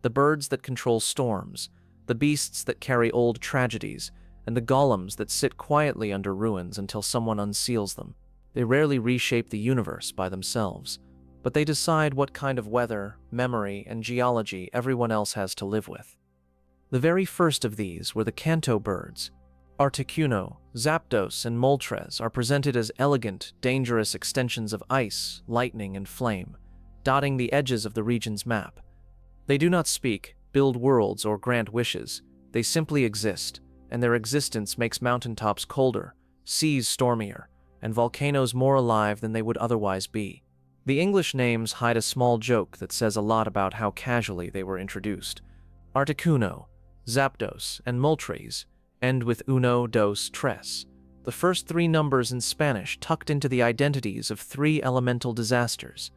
the birds that control storms, the beasts that carry old tragedies, and the golems that sit quietly under ruins until someone unseals them. They rarely reshape the universe by themselves, but they decide what kind of weather, memory, and geology everyone else has to live with. The very first of these were the Kanto birds. Articuno, Zapdos, and Moltres are presented as elegant, dangerous extensions of ice, lightning, and flame, dotting the edges of the region's map. They do not speak, build worlds, or grant wishes. They simply exist, and their existence makes mountaintops colder, seas stormier, and volcanoes more alive than they would otherwise be. The English names hide a small joke that says a lot about how casually they were introduced. Articuno, Zapdos, and Moltres end with uno, dos, tres, the first three numbers in Spanish tucked into the identities of three elemental disasters.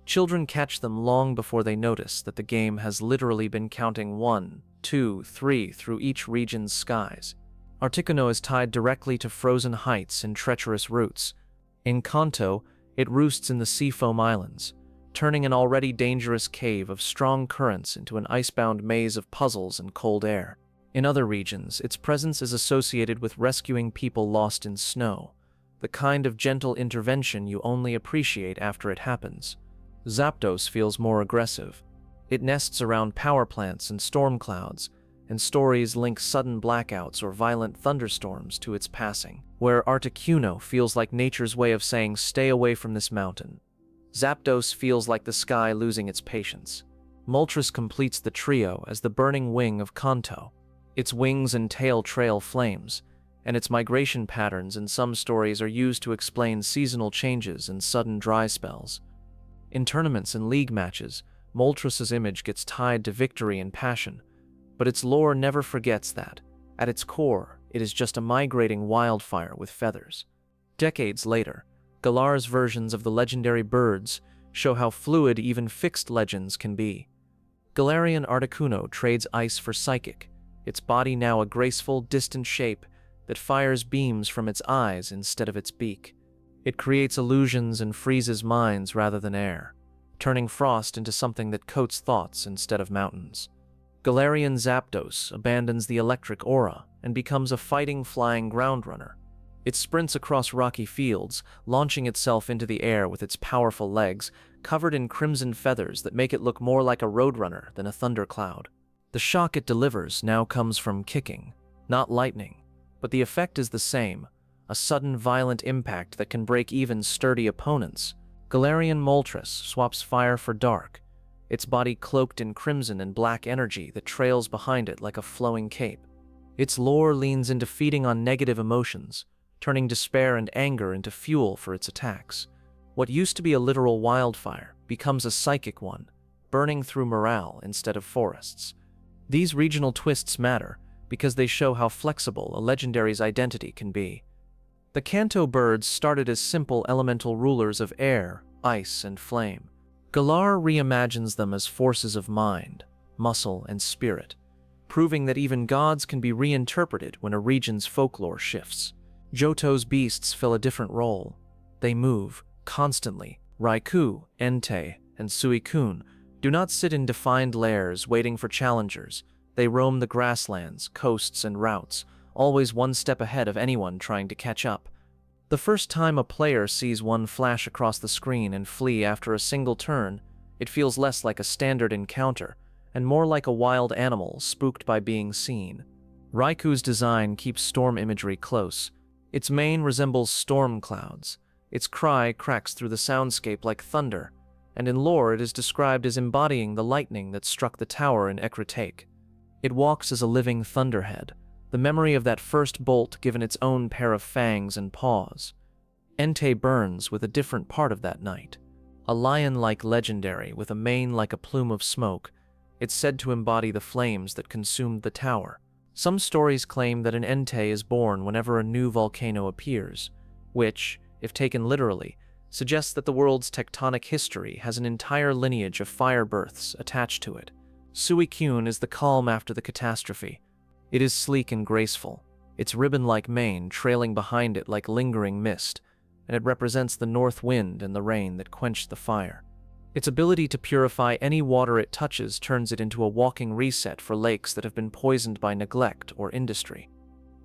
Children catch them long before they notice that the game has literally been counting 1, 2, 3 through each region's skies. Articuno is tied directly to frozen heights and treacherous routes. In Kanto, it roosts in the Seafoam Islands, turning an already dangerous cave of strong currents into an icebound maze of puzzles and cold air. In other regions, its presence is associated with rescuing people lost in snow, the kind of gentle intervention you only appreciate after it happens. Zapdos feels more aggressive. It nests around power plants and storm clouds, and stories link sudden blackouts or violent thunderstorms to its passing, where Articuno feels like nature's way of saying, "Stay away from this mountain." Zapdos feels like the sky losing its patience. Moltres completes the trio as the burning wing of Kanto. Its wings and tail trail flames, and its migration patterns in some stories are used to explain seasonal changes and sudden dry spells. In tournaments and league matches, Moltres' image gets tied to victory and passion, but its lore never forgets that, at its core, it is just a migrating wildfire with feathers. Decades later, Galar's versions of the legendary birds show how fluid even fixed legends can be. Galarian Articuno trades ice for psychic, its body now a graceful, distant shape that fires beams from its eyes instead of its beak. It creates illusions and freezes minds rather than air, turning frost into something that coats thoughts instead of mountains. Galarian Zapdos abandons the electric aura and becomes a fighting, flying ground runner. It sprints across rocky fields, launching itself into the air with its powerful legs, covered in crimson feathers that make it look more like a roadrunner than a thundercloud. The shock it delivers now comes from kicking, not lightning, but the effect is the same, a sudden violent impact that can break even sturdy opponents. Galarian Moltres swaps fire for dark, its body cloaked in crimson and black energy that trails behind it like a flowing cape. Its lore leans into feeding on negative emotions, turning despair and anger into fuel for its attacks. What used to be a literal wildfire becomes a psychic one, burning through morale instead of forests. These regional twists matter because they show how flexible a legendary's identity can be. The Kanto birds started as simple elemental rulers of air, ice, and flame. Galar reimagines them as forces of mind, muscle, and spirit, proving that even gods can be reinterpreted when a region's folklore shifts. Johto's beasts fill a different role. They move, constantly. Raikou, Entei, and Suicune do not sit in defined lairs waiting for challengers. They roam the grasslands, coasts, and routes, always one step ahead of anyone trying to catch up. The first time a player sees one flash across the screen and flee after a single turn, it feels less like a standard encounter and more like a wild animal spooked by being seen. Raikou's design keeps storm imagery close. Its mane resembles storm clouds. Its cry cracks through the soundscape like thunder, and in lore it is described as embodying the lightning that struck the tower in Ecruteak. It walks as a living thunderhead, the memory of that first bolt given its own pair of fangs and paws. Entei burns with a different part of that night. A lion-like legendary with a mane like a plume of smoke, it's said to embody the flames that consumed the tower. Some stories claim that an Entei is born whenever a new volcano appears, which, if taken literally, suggests that the world's tectonic history has an entire lineage of fire births attached to it. Suicune is the calm after the catastrophe. It is sleek and graceful, its ribbon-like mane trailing behind it like lingering mist, and it represents the north wind and the rain that quenched the fire. Its ability to purify any water it touches turns it into a walking reset for lakes that have been poisoned by neglect or industry.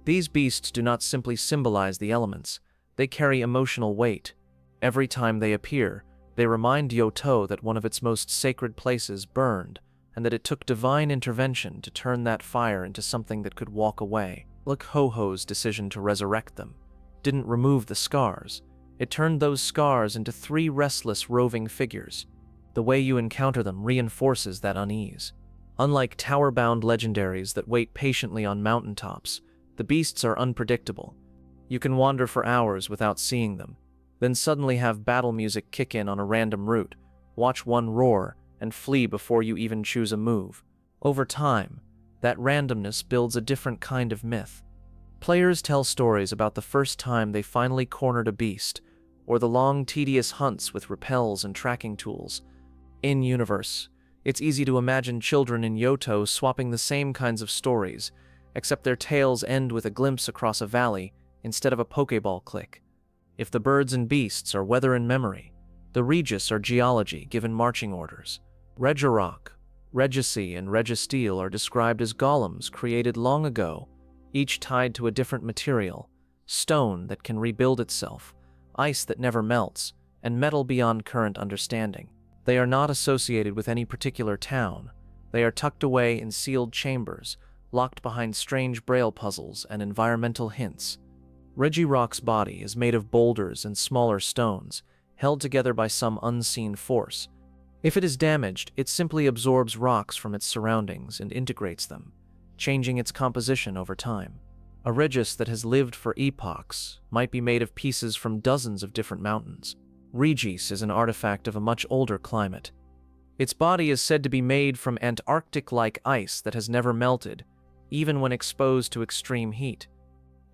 These beasts do not simply symbolize the elements, they carry emotional weight. Every time they appear, they remind Johto that one of its most sacred places burned, and that it took divine intervention to turn that fire into something that could walk away. Look, Ho-Ho's decision to resurrect them didn't remove the scars. It turned those scars into three restless, roving figures. The way you encounter them reinforces that unease. Unlike tower-bound legendaries that wait patiently on mountaintops, the beasts are unpredictable. You can wander for hours without seeing them. then suddenly have battle music kick in on a random route, watch one roar, and flee before you even choose a move. Over time, that randomness builds a different kind of myth. Players tell stories about the first time they finally cornered a beast, or the long, tedious hunts with repels and tracking tools. In-universe, it's easy to imagine children in Yoto swapping the same kinds of stories, except their tales end with a glimpse across a valley instead of a Pokeball click. If the birds and beasts are weather and memory, the Regis are geology given marching orders. Regirock, Regisea, and Registeel are described as golems created long ago, each tied to a different material: stone that can rebuild itself, ice that never melts, and metal beyond current understanding. They are not associated with any particular town. They are tucked away in sealed chambers, locked behind strange braille puzzles and environmental hints. Regirock's body is made of boulders and smaller stones, held together by some unseen force. If it is damaged, it simply absorbs rocks from its surroundings and integrates them, changing its composition over time. A Regis that has lived for epochs might be made of pieces from dozens of different mountains. Regis is an artifact of a much older climate. Its body is said to be made from Antarctic-like ice that has never melted, even when exposed to extreme heat.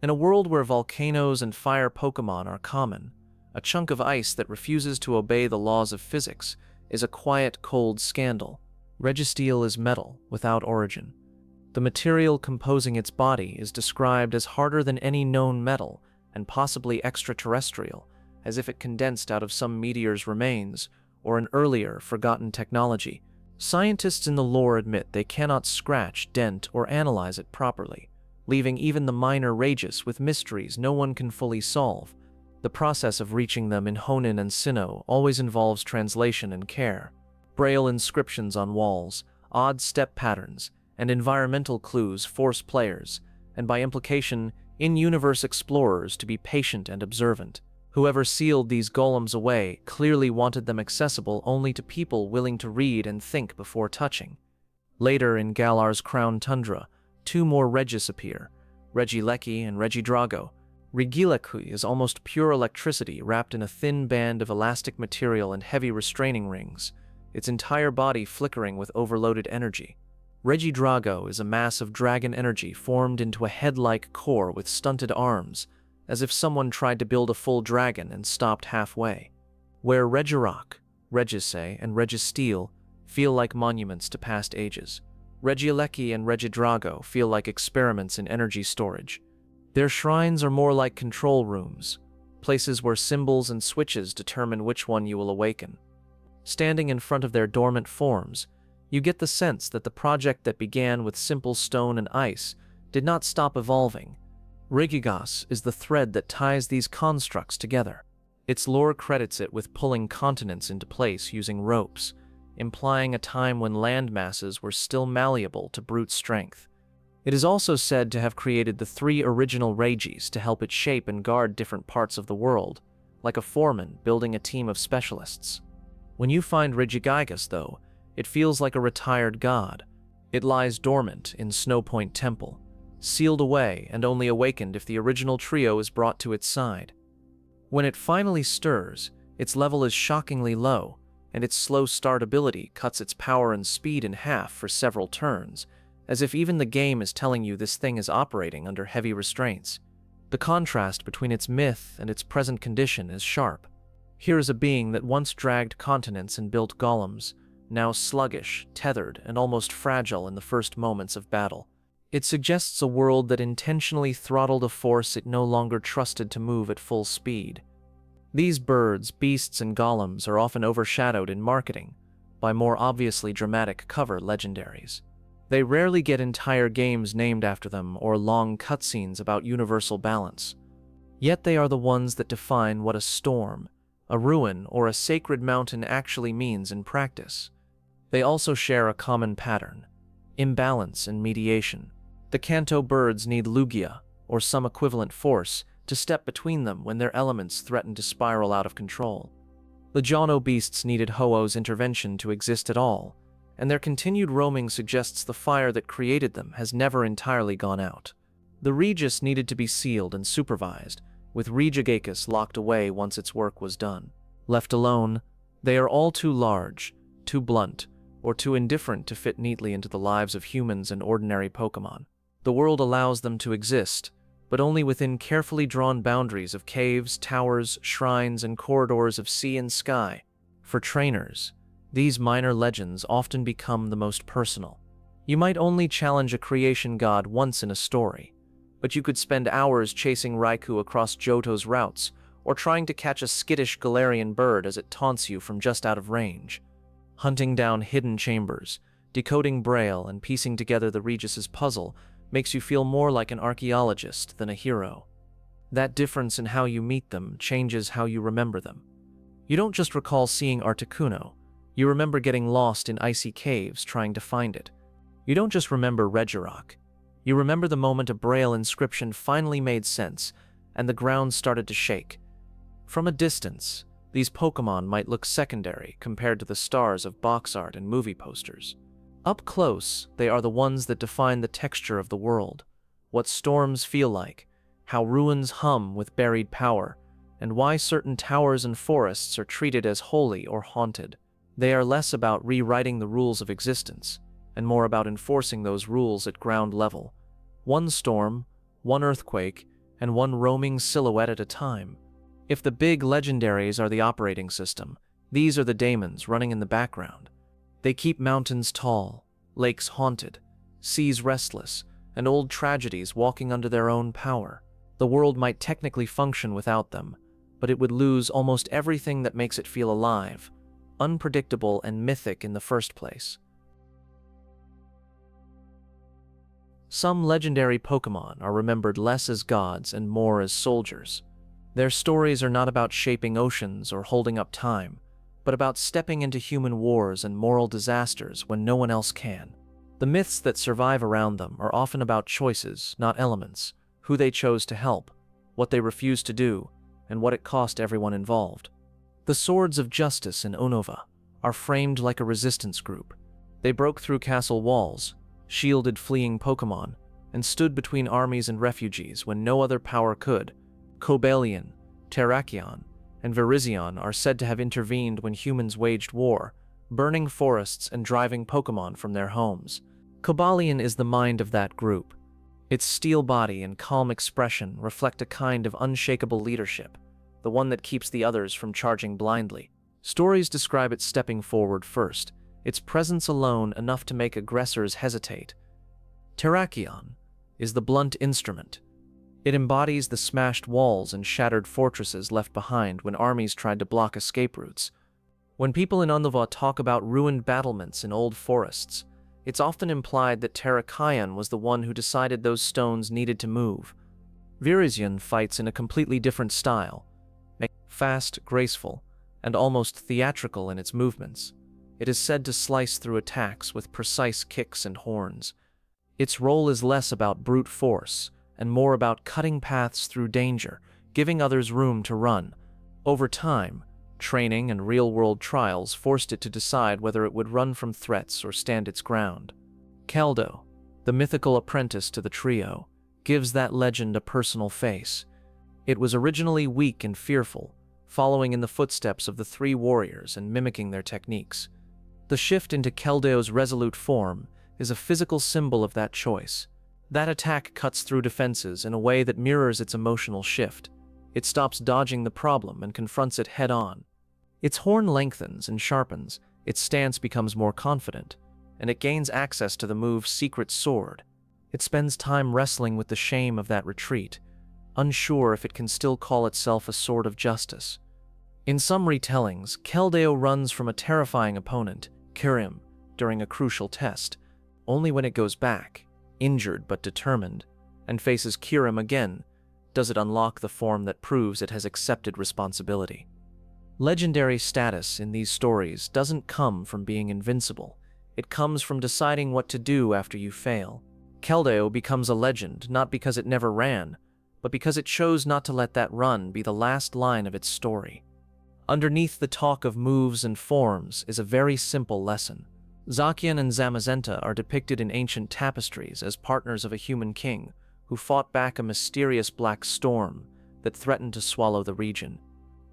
In a world where volcanoes and fire Pokémon are common, a chunk of ice that refuses to obey the laws of physics is a quiet, cold scandal. Registeel is metal without origin. The material composing its body is described as harder than any known metal and possibly extraterrestrial, as if it condensed out of some meteor's remains or an earlier, forgotten technology. Scientists in the lore admit they cannot scratch, dent, or analyze it properly, leaving even the minor Regis with mysteries no one can fully solve. The process of reaching them in Hoenn and Sinnoh always involves translation and care. Braille inscriptions on walls, odd step patterns, and environmental clues force players, and by implication, in-universe explorers, to be patient and observant. Whoever sealed these golems away clearly wanted them accessible only to people willing to read and think before touching. Later in Galar's Crown Tundra, two more Regis appear, Regieleki and Regidrago. Regieleki is almost pure electricity wrapped in a thin band of elastic material and heavy restraining rings, its entire body flickering with overloaded energy. Regidrago is a mass of dragon energy formed into a head-like core with stunted arms, as if someone tried to build a full dragon and stopped halfway. Where Regirock, Regisea, and Registeel feel like monuments to past ages, Regieleki and Regidrago feel like experiments in energy storage. Their shrines are more like control rooms, places where symbols and switches determine which one you will awaken. Standing in front of their dormant forms, you get the sense that the project that began with simple stone and ice did not stop evolving. Regigas is the thread that ties these constructs together. Its lore credits it with pulling continents into place using ropes, implying a time when land masses were still malleable to brute strength. It is also said to have created the 3 original Regis to help it shape and guard different parts of the world, like a foreman building a team of specialists. When you find Regigigas, though, it feels like a retired god. It lies dormant in Snowpoint Temple, sealed away and only awakened if the original trio is brought to its side. When it finally stirs, its level is shockingly low, and its slow start ability cuts its power and speed in half for several turns, as if even the game is telling you this thing is operating under heavy restraints. The contrast between its myth and its present condition is sharp. Here is a being that once dragged continents and built golems, now sluggish, tethered, and almost fragile in the first moments of battle. It suggests a world that intentionally throttled a force it no longer trusted to move at full speed. These birds, beasts, and golems are often overshadowed in marketing by more obviously dramatic cover legendaries. They rarely get entire games named after them or long cutscenes about universal balance. Yet they are the ones that define what a storm, a ruin, or a sacred mountain actually means in practice. They also share a common pattern: imbalance and mediation. The Kanto birds need Lugia, or some equivalent force, to step between them when their elements threaten to spiral out of control. The Jono beasts needed Ho-Oh's intervention to exist at all, and their continued roaming suggests the fire that created them has never entirely gone out. The Regis needed to be sealed and supervised, with Regis locked away once its work was done. Left alone, they are all too large, too blunt, or too indifferent to fit neatly into the lives of humans and ordinary Pokémon. The world allows them to exist, but only within carefully drawn boundaries of caves, towers, shrines, and corridors of sea and sky. For trainers, these minor legends often become the most personal. You might only challenge a creation god once in a story, but you could spend hours chasing Raikou across Johto's routes, or trying to catch a skittish Galarian bird as it taunts you from just out of range. Hunting down hidden chambers, decoding Braille, and piecing together the Regis's puzzle makes you feel more like an archaeologist than a hero. That difference in how you meet them changes how you remember them. You don't just recall seeing Articuno, you remember getting lost in icy caves trying to find it. You don't just remember Regirock, you remember the moment a Braille inscription finally made sense and the ground started to shake. From a distance, these Pokémon might look secondary compared to the stars of box art and movie posters. Up close, they are the ones that define the texture of the world, what storms feel like, how ruins hum with buried power, and why certain towers and forests are treated as holy or haunted. They are less about rewriting the rules of existence, and more about enforcing those rules at ground level. One storm, one earthquake, and one roaming silhouette at a time. If the big legendaries are the operating system, these are the daemons running in the background. They keep mountains tall, lakes haunted, seas restless, and old tragedies walking under their own power. The world might technically function without them, but it would lose almost everything that makes it feel alive, unpredictable and mythic in the first place. Some legendary Pokémon are remembered less as gods and more as soldiers. Their stories are not about shaping oceans or holding up time, but about stepping into human wars and moral disasters when no one else can. The myths that survive around them are often about choices, not elements, who they chose to help, what they refused to do, and what it cost everyone involved. The Swords of Justice in Unova are framed like a resistance group. They broke through castle walls, shielded fleeing Pokémon, and stood between armies and refugees when no other power could. Cobalion, Terrakion, and Virizion are said to have intervened when humans waged war, burning forests and driving Pokémon from their homes. Cobalion is the mind of that group. Its steel body and calm expression reflect a kind of unshakable leadership, the one that keeps the others from charging blindly. Stories describe it stepping forward first, its presence alone enough to make aggressors hesitate. Terrakion is the blunt instrument. It embodies the smashed walls and shattered fortresses left behind when armies tried to block escape routes. When people in Unova talk about ruined battlements in old forests, it's often implied that Terrakion was the one who decided those stones needed to move. Virizion fights in a completely different style, fast, graceful, and almost theatrical in its movements. It is said to slice through attacks with precise kicks and horns. Its role is less about brute force and more about cutting paths through danger, giving others room to run. Over time, training and real-world trials forced it to decide whether it would run from threats or stand its ground. Caldo, the mythical apprentice to the trio, gives that legend a personal face. It was originally weak and fearful, following in the footsteps of the three warriors and mimicking their techniques. The shift into Caldo's resolute form is a physical symbol of that choice. That attack cuts through defenses in a way that mirrors its emotional shift. It stops dodging the problem and confronts it head-on. Its horn lengthens and sharpens, its stance becomes more confident, and it gains access to the move's secret sword. It spends time wrestling with the shame of that retreat, unsure if it can still call itself a sword of justice. In some retellings, Keldeo runs from a terrifying opponent, Kyurem, during a crucial test. Only when it goes back, injured but determined, and faces Kyurem again, does it unlock the form that proves it has accepted responsibility. Legendary status in these stories doesn't come from being invincible. It comes from deciding what to do after you fail. Keldeo becomes a legend not because it never ran, but because it chose not to let that run be the last line of its story. Underneath the talk of moves and forms is a very simple lesson. Zacian and Zamazenta are depicted in ancient tapestries as partners of a human king who fought back a mysterious black storm that threaten to swallow the region.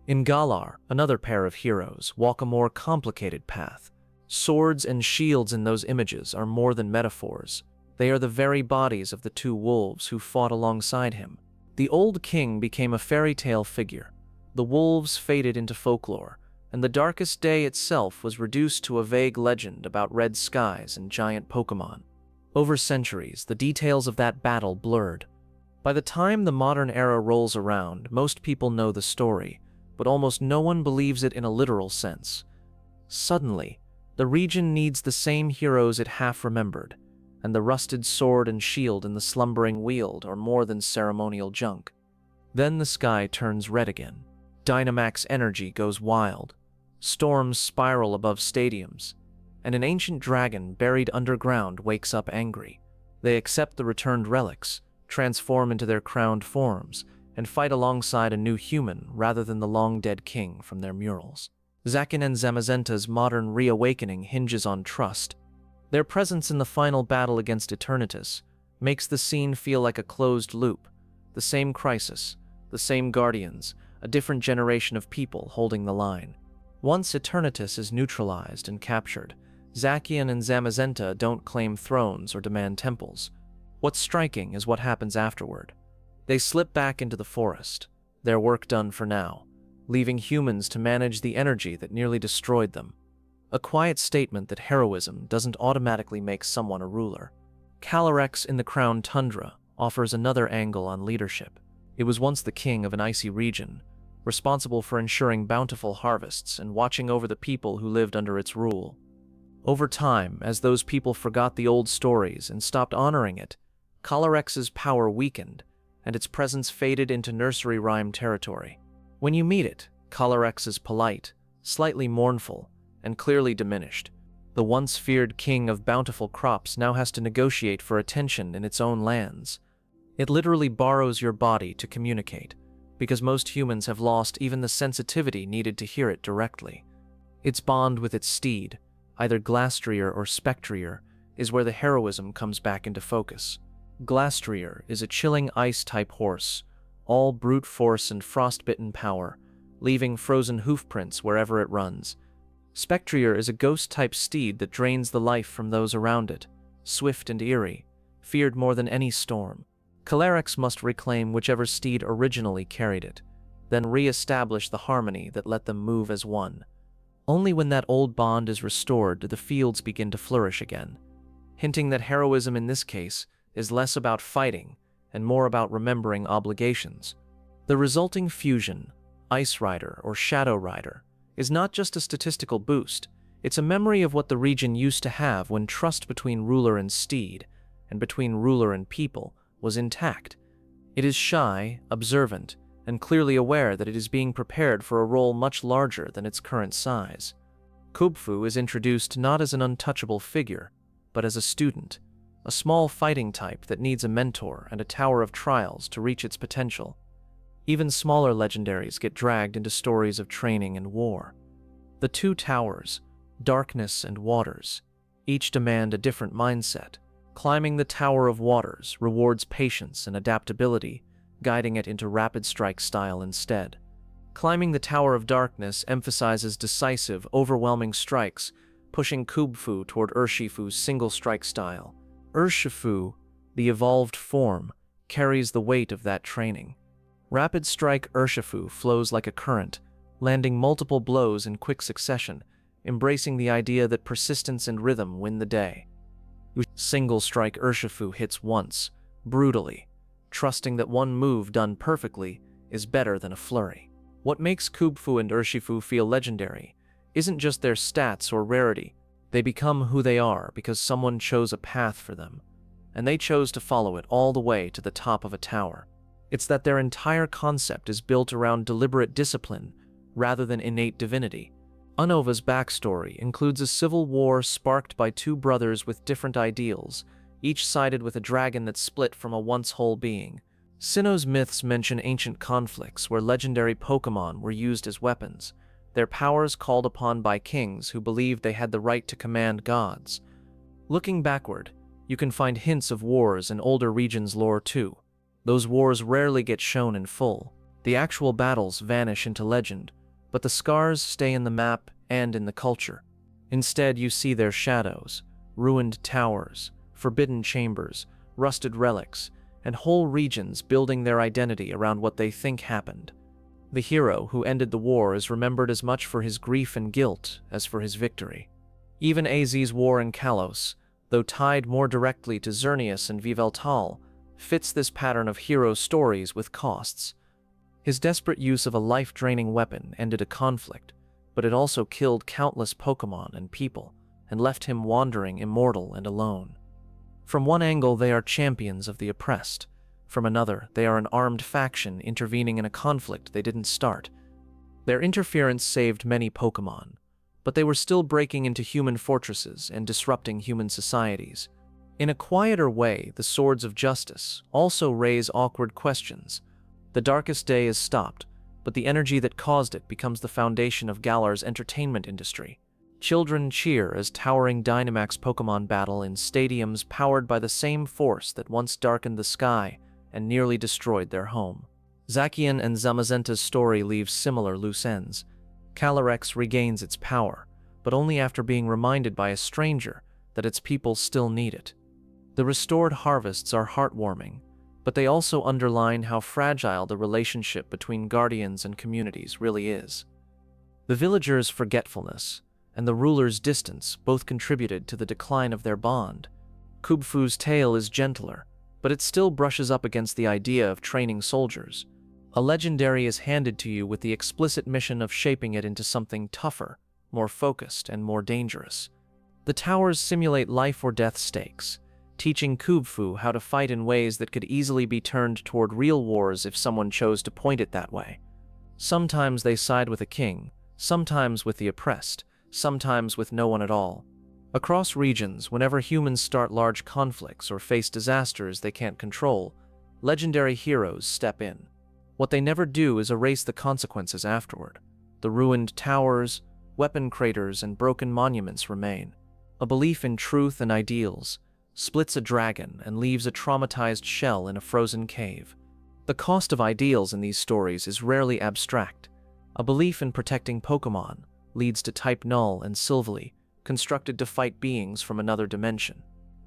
In Galar, another pair of heroes walk a more complicated path. Swords and shields in those images are more than metaphors. They are the very bodies of the two wolves who fought alongside him. The old king became a fairy tale figure. The wolves faded into folklore, and the darkest day itself was reduced to a vague legend about red skies and giant Pokémon. Over centuries, the details of that battle blurred. By the time the modern era rolls around, most people know the story, but almost no one believes it in a literal sense. Suddenly, the region needs the same heroes it half remembered, and the rusted sword and shield in the slumbering wield are more than ceremonial junk. Then the sky turns red again. Dynamax energy goes wild. Storms spiral above stadiums, and an ancient dragon buried underground wakes up angry. They accept the returned relics, transform into their crowned forms, and fight alongside a new human rather than the long-dead king from their murals. Zacian and Zamazenta's modern reawakening hinges on trust. Their presence in the final battle against Eternatus makes the scene feel like a closed loop. The same crisis, the same guardians, a different generation of people holding the line. Once Eternatus is neutralized and captured, Zacian and Zamazenta don't claim thrones or demand temples. What's striking is what happens afterward. They slip back into the forest, their work done for now, leaving humans to manage the energy that nearly destroyed them. A quiet statement that heroism doesn't automatically make someone a ruler. Calyrex in the Crown Tundra offers another angle on leadership. It was once the king of an icy region, responsible for ensuring bountiful harvests and watching over the people who lived under its rule. Over time, as those people forgot the old stories and stopped honoring it, Calyrex's power weakened, and its presence faded into nursery rhyme territory. When you meet it, Calyrex is polite, slightly mournful, and clearly diminished. The once feared king of bountiful crops now has to negotiate for attention in its own lands. It literally borrows your body to communicate, because most humans have lost even the sensitivity needed to hear it directly. Its bond with its steed, either Glastrier or Spectrier, is where the heroism comes back into focus. Glastrier is a chilling ice-type horse, all brute force and frostbitten power, leaving frozen hoofprints wherever it runs. Spectrier is a ghost-type steed that drains the life from those around it, swift and eerie, feared more than any storm. Calyrex must reclaim whichever steed originally carried it, then re-establish the harmony that let them move as one. Only when that old bond is restored do the fields begin to flourish again, hinting that heroism in this case is less about fighting and more about remembering obligations. The resulting fusion, Ice Rider or Shadow Rider, is not just a statistical boost, it's a memory of what the region used to have when trust between ruler and steed, and between ruler and people, was intact. It is shy, observant, and clearly aware that it is being prepared for a role much larger than its current size. Kubfu is introduced not as an untouchable figure, but as a student, a small fighting type that needs a mentor and a tower of trials to reach its potential. Even smaller legendaries get dragged into stories of training and war. The two towers, Darkness and Waters, each demand a different mindset. Climbing the Tower of Waters rewards patience and adaptability, guiding it into rapid strike style instead. Climbing the Tower of Darkness emphasizes decisive, overwhelming strikes, pushing Kubfu toward Urshifu's single strike style. Urshifu, the evolved form, carries the weight of that training. Rapid strike Urshifu flows like a current, landing multiple blows in quick succession, embracing the idea that persistence and rhythm win the day. Single strike Urshifu hits once, brutally, trusting that one move done perfectly is better than a flurry. What makes Kubfu and Urshifu feel legendary isn't just their stats or rarity. They become who they are because someone chose a path for them, and they chose to follow it all the way to the top of a tower. It's that their entire concept is built around deliberate discipline rather than innate divinity. Unova's backstory includes a civil war sparked by two brothers with different ideals, each sided with a dragon that split from a once whole being. Sinnoh's myths mention ancient conflicts where legendary Pokémon were used as weapons, their powers called upon by kings who believed they had the right to command gods. Looking backward, you can find hints of wars in older regions' lore too. Those wars rarely get shown in full. The actual battles vanish into legend, but the scars stay in the map and in the culture. Instead, you see their shadows, ruined towers, forbidden chambers, rusted relics, and whole regions building their identity around what they think happened. The hero who ended the war is remembered as much for his grief and guilt as for his victory. Even AZ's war in Kalos, though tied more directly to Xerneas and Yveltal, fits this pattern of hero stories with costs. His desperate use of a life-draining weapon ended a conflict, but it also killed countless Pokémon and people, and left him wandering immortal and alone. From one angle, they are champions of the oppressed. From another, they are an armed faction intervening in a conflict they didn't start. Their interference saved many Pokémon, but they were still breaking into human fortresses and disrupting human societies. In a quieter way, the Swords of Justice also raise awkward questions. The darkest day is stopped, but the energy that caused it becomes the foundation of Galar's entertainment industry. Children cheer as towering Dynamax Pokémon battle in stadiums powered by the same force that once darkened the sky and nearly destroyed their home. Zacian and Zamazenta's story leaves similar loose ends. Calyrex regains its power, but only after being reminded by a stranger that its people still need it. The restored harvests are heartwarming, but they also underline how fragile the relationship between guardians and communities really is. The villagers' forgetfulness and the ruler's distance both contributed to the decline of their bond. Kubfu's tale is gentler, but it still brushes up against the idea of training soldiers. A legendary is handed to you with the explicit mission of shaping it into something tougher, more focused, and more dangerous. The towers simulate life or death stakes, teaching Kubfu how to fight in ways that could easily be turned toward real wars if someone chose to point it that way. Sometimes they side with a king, sometimes with the oppressed, sometimes with no one at all. Across regions, whenever humans start large conflicts or face disasters they can't control, legendary heroes step in. What they never do is erase the consequences afterward. The ruined towers, weapon craters, and broken monuments remain. A belief in truth and ideals splits a dragon and leaves a traumatized shell in a frozen cave. The cost of ideals in these stories is rarely abstract. A belief in protecting Pokémon leads to Type Null and Silvally, constructed to fight beings from another dimension.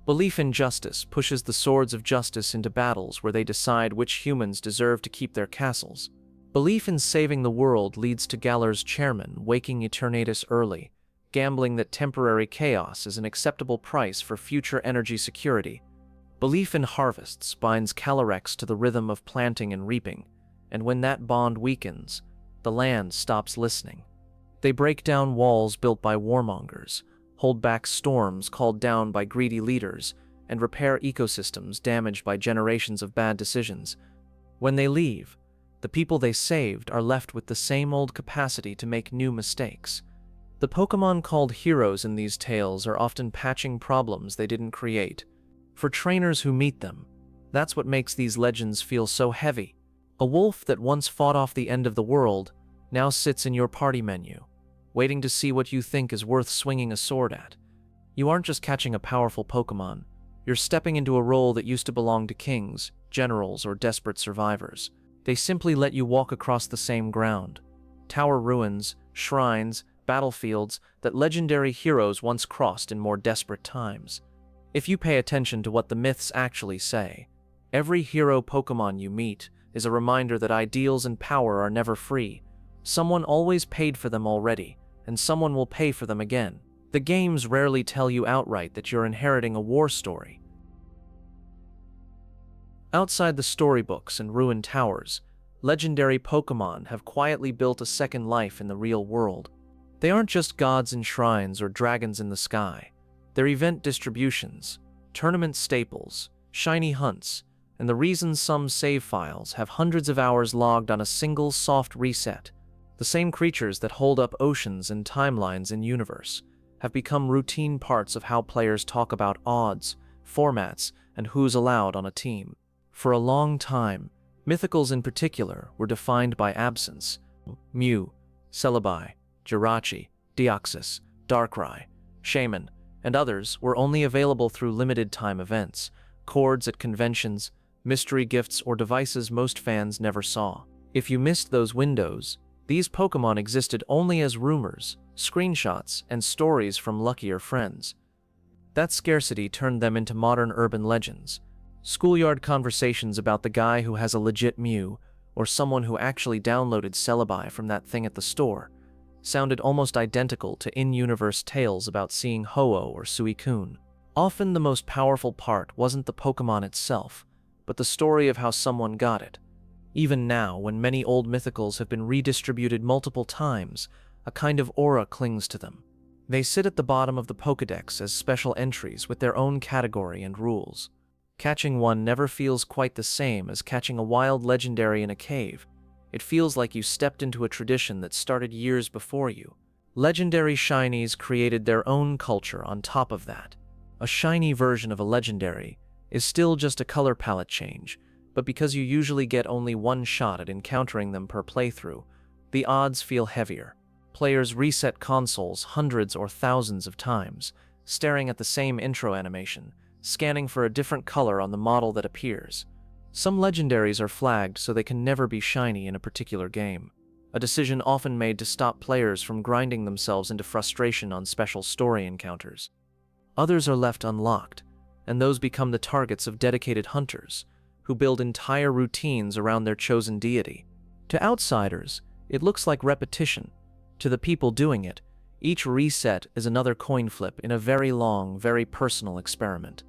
Belief in justice pushes the Swords of Justice into battles where they decide which humans deserve to keep their castles. Belief in saving the world leads to Galar's chairman waking Eternatus early, gambling that temporary chaos is an acceptable price for future energy security. Belief in harvests binds Calyrex to the rhythm of planting and reaping, and when that bond weakens, the land stops listening. They break down walls built by warmongers, hold back storms called down by greedy leaders, and repair ecosystems damaged by generations of bad decisions. When they leave, the people they saved are left with the same old capacity to make new mistakes. The Pokémon called heroes in these tales are often patching problems they didn't create. For trainers who meet them, that's what makes these legends feel so heavy. A wolf that once fought off the end of the world now sits in your party menu, waiting to see what you think is worth swinging a sword at. You aren't just catching a powerful Pokémon, you're stepping into a role that used to belong to kings, generals, or desperate survivors. They simply let you walk across the same ground. Tower ruins, shrines, battlefields that legendary heroes once crossed in more desperate times. If you pay attention to what the myths actually say, every hero Pokémon you meet is a reminder that ideals and power are never free. Someone always paid for them already, and someone will pay for them again. The games rarely tell you outright that you're inheriting a war story. Outside the storybooks and ruined towers, legendary Pokémon have quietly built a second life in the real world. They aren't just gods in shrines or dragons in the sky. They're event distributions, tournament staples, shiny hunts, and the reason some save files have hundreds of hours logged on a single soft reset. The same creatures that hold up oceans and timelines in universe have become routine parts of how players talk about odds, formats, and who's allowed on a team. For a long time, mythicals in particular were defined by absence. Mew, Celebi, Jirachi, Deoxys, Darkrai, Shaman, and others were only available through limited-time events, chords at conventions, mystery gifts, or devices most fans never saw. If you missed those windows, these Pokémon existed only as rumors, screenshots, and stories from luckier friends. That scarcity turned them into modern urban legends. Schoolyard conversations about the guy who has a legit Mew, or someone who actually downloaded Celebi from that thing at the store, sounded almost identical to in-universe tales about seeing Ho-Oh or Suicune. Often the most powerful part wasn't the Pokémon itself, but the story of how someone got it. Even now, when many old mythicals have been redistributed multiple times, a kind of aura clings to them. They sit at the bottom of the Pokédex as special entries with their own category and rules. Catching one never feels quite the same as catching a wild legendary in a cave. It feels like you stepped into a tradition that started years before you. Legendary shinies created their own culture on top of that. A shiny version of a legendary is still just a color palette change, but because you usually get only one shot at encountering them per playthrough, the odds feel heavier. Players reset consoles hundreds or thousands of times, staring at the same intro animation, scanning for a different color on the model that appears. Some legendaries are flagged so they can never be shiny in a particular game, a decision often made to stop players from grinding themselves into frustration on special story encounters. Others are left unlocked, and those become the targets of dedicated hunters, who build entire routines around their chosen deity. To outsiders, it looks like repetition. To the people doing it, each reset is another coin flip in a very long, very personal experiment.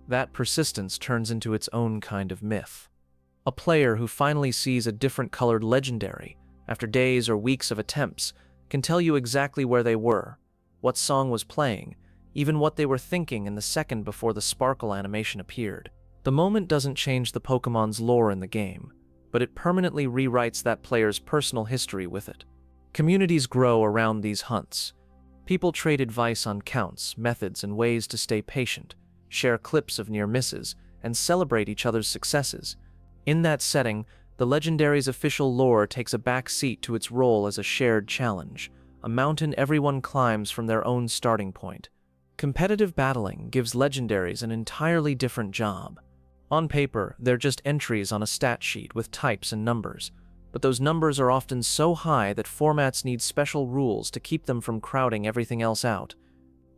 That persistence turns into its own kind of myth. A player who finally sees a different colored legendary, after days or weeks of attempts, can tell you exactly where they were, what song was playing, even what they were thinking in the second before the sparkle animation appeared. The moment doesn't change the Pokémon's lore in the game, but it permanently rewrites that player's personal history with it. Communities grow around these hunts. People trade advice on counts, methods, and ways to stay patient, share clips of near misses, and celebrate each other's successes. In that setting, the legendary's official lore takes a back seat to its role as a shared challenge, a mountain everyone climbs from their own starting point. Competitive battling gives legendaries an entirely different job. On paper, they're just entries on a stat sheet with types and numbers, but those numbers are often so high that formats need special rules to keep them from crowding everything else out.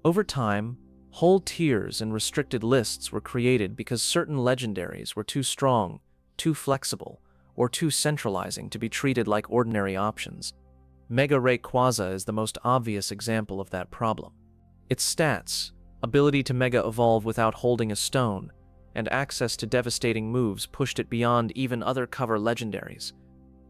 Over time, whole tiers and restricted lists were created because certain legendaries were too strong, too flexible, or too centralizing to be treated like ordinary options. Mega Rayquaza is the most obvious example of that problem. Its stats, ability to Mega Evolve without holding a stone, and access to devastating moves pushed it beyond even other cover legendaries.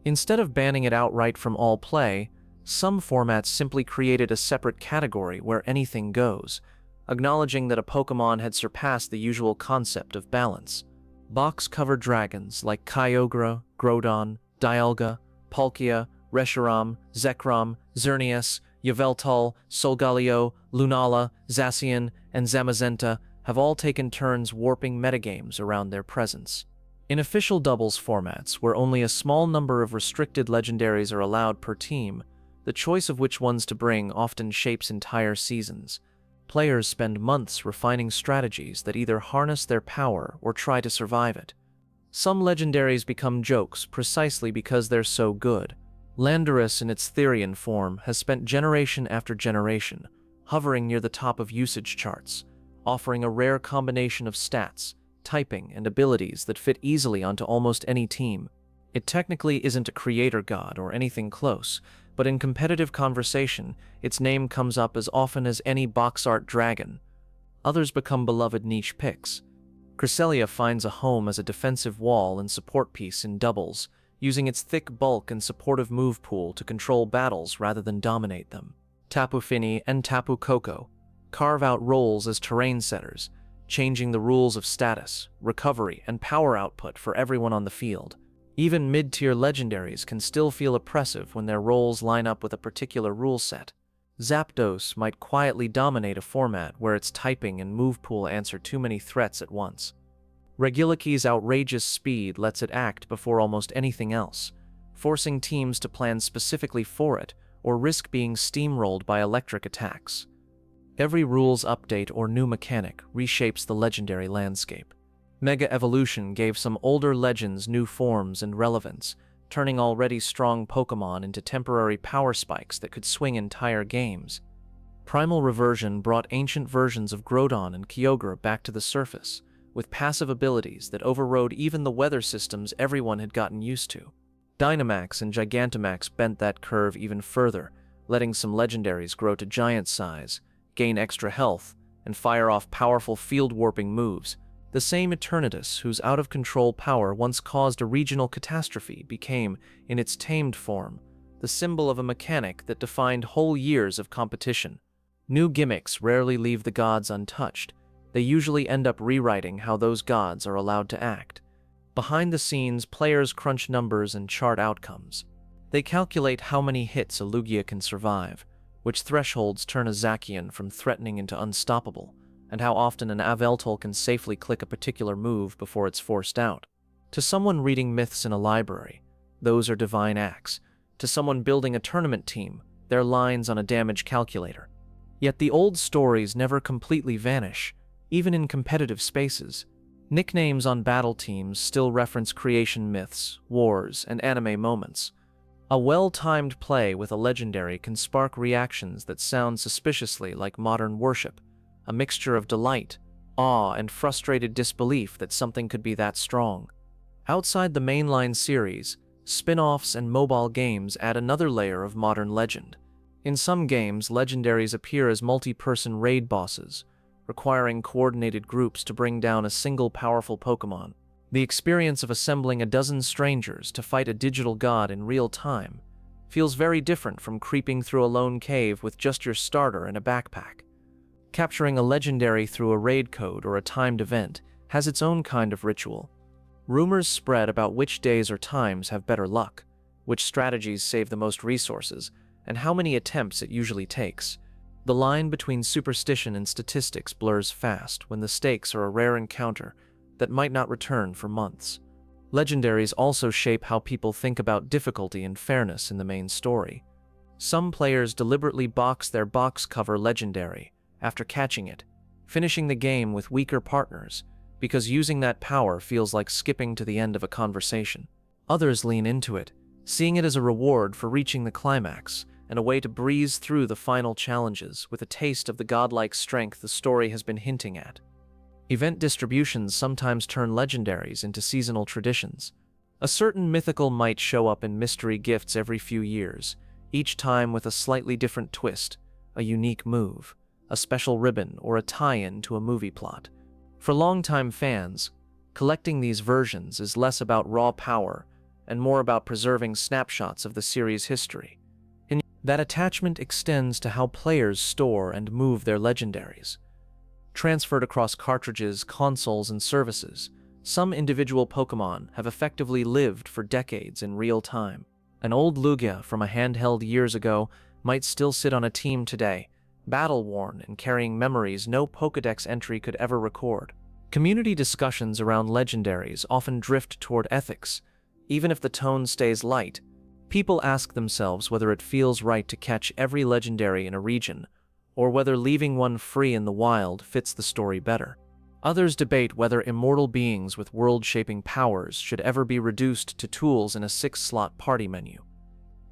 Instead of banning it outright from all play, some formats simply created a separate category where anything goes, acknowledging that a Pokémon had surpassed the usual concept of balance. Box-covered dragons like Kyogre, Groudon, Dialga, Palkia, Reshiram, Zekrom, Xerneas, Yveltal, Solgaleo, Lunala, Zacian, and Zamazenta have all taken turns warping metagames around their presence. In official doubles formats, where only a small number of restricted legendaries are allowed per team, the choice of which ones to bring often shapes entire seasons. Players spend months refining strategies that either harness their power or try to survive it. Some legendaries become jokes precisely because they're so good. Landorus in its Therian form has spent generation after generation, hovering near the top of usage charts, offering a rare combination of stats, typing, and abilities that fit easily onto almost any team. It technically isn't a creator god or anything close, but in competitive conversation, its name comes up as often as any box art dragon. Others become beloved niche picks. Cresselia finds a home as a defensive wall and support piece in doubles, using its thick bulk and supportive move pool to control battles rather than dominate them. Tapu Fini and Tapu Koko carve out roles as terrain setters, changing the rules of status, recovery, and power output for everyone on the field. Even mid-tier legendaries can still feel oppressive when their roles line up with a particular rule set. Zapdos might quietly dominate a format where its typing and move pool answer too many threats at once. Regiliki's outrageous speed lets it act before almost anything else, forcing teams to plan specifically for it or risk being steamrolled by electric attacks. Every rules update or new mechanic reshapes the legendary landscape. Mega Evolution gave some older legends new forms and relevance, turning already strong Pokémon into temporary power spikes that could swing entire games. Primal Reversion brought ancient versions of Groudon and Kyogre back to the surface, with passive abilities that overrode even the weather systems everyone had gotten used to. Dynamax and Gigantamax bent that curve even further, letting some legendaries grow to giant size, gain extra health, and fire off powerful field-warping moves. The same Eternatus, whose out-of-control power once caused a regional catastrophe, became, in its tamed form, the symbol of a mechanic that defined whole years of competition. New gimmicks rarely leave the gods untouched. They usually end up rewriting how those gods are allowed to act. Behind the scenes, players crunch numbers and chart outcomes. They calculate how many hits a Lugia can survive, which thresholds turn a Zacian from threatening into unstoppable, and how often an Yveltal can safely click a particular move before it's forced out. To someone reading myths in a library, those are divine acts. To someone building a tournament team, they're lines on a damage calculator. Yet the old stories never completely vanish, even in competitive spaces. Nicknames on battle teams still reference creation myths, wars, and anime moments. A well-timed play with a legendary can spark reactions that sound suspiciously like modern worship, a mixture of delight, awe, and frustrated disbelief that something could be that strong. Outside the mainline series, spin-offs and mobile games add another layer of modern legend. In some games, legendaries appear as multi-person raid bosses, requiring coordinated groups to bring down a single powerful Pokémon. The experience of assembling a dozen strangers to fight a digital god in real time feels very different from creeping through a lone cave with just your starter and a backpack. Capturing a legendary through a raid code or a timed event has its own kind of ritual. Rumors spread about which days or times have better luck, which strategies save the most resources, and how many attempts it usually takes. The line between superstition and statistics blurs fast when the stakes are a rare encounter that might not return for months. Legendaries also shape how people think about difficulty and fairness in the main story. Some players deliberately box their box cover legendary after catching it, finishing the game with weaker partners, because using that power feels like skipping to the end of a conversation. Others lean into it, seeing it as a reward for reaching the climax, and a way to breeze through the final challenges with a taste of the godlike strength the story has been hinting at. Event distributions sometimes turn legendaries into seasonal traditions. A certain mythical might show up in mystery gifts every few years, each time with a slightly different twist, a unique move, a special ribbon, or a tie-in to a movie plot. For longtime fans, collecting these versions is less about raw power and more about preserving snapshots of the series' history. That attachment extends to how players store and move their legendaries. Transferred across cartridges, consoles, and services, some individual Pokémon have effectively lived for decades in real time. An old Lugia from a handheld years ago might still sit on a team today, battle-worn and carrying memories no Pokédex entry could ever record. Community discussions around legendaries often drift toward ethics. Even if the tone stays light, people ask themselves whether it feels right to catch every legendary in a region, or whether leaving one free in the wild fits the story better. Others debate whether immortal beings with world-shaping powers should ever be reduced to tools in a 6-slot party menu.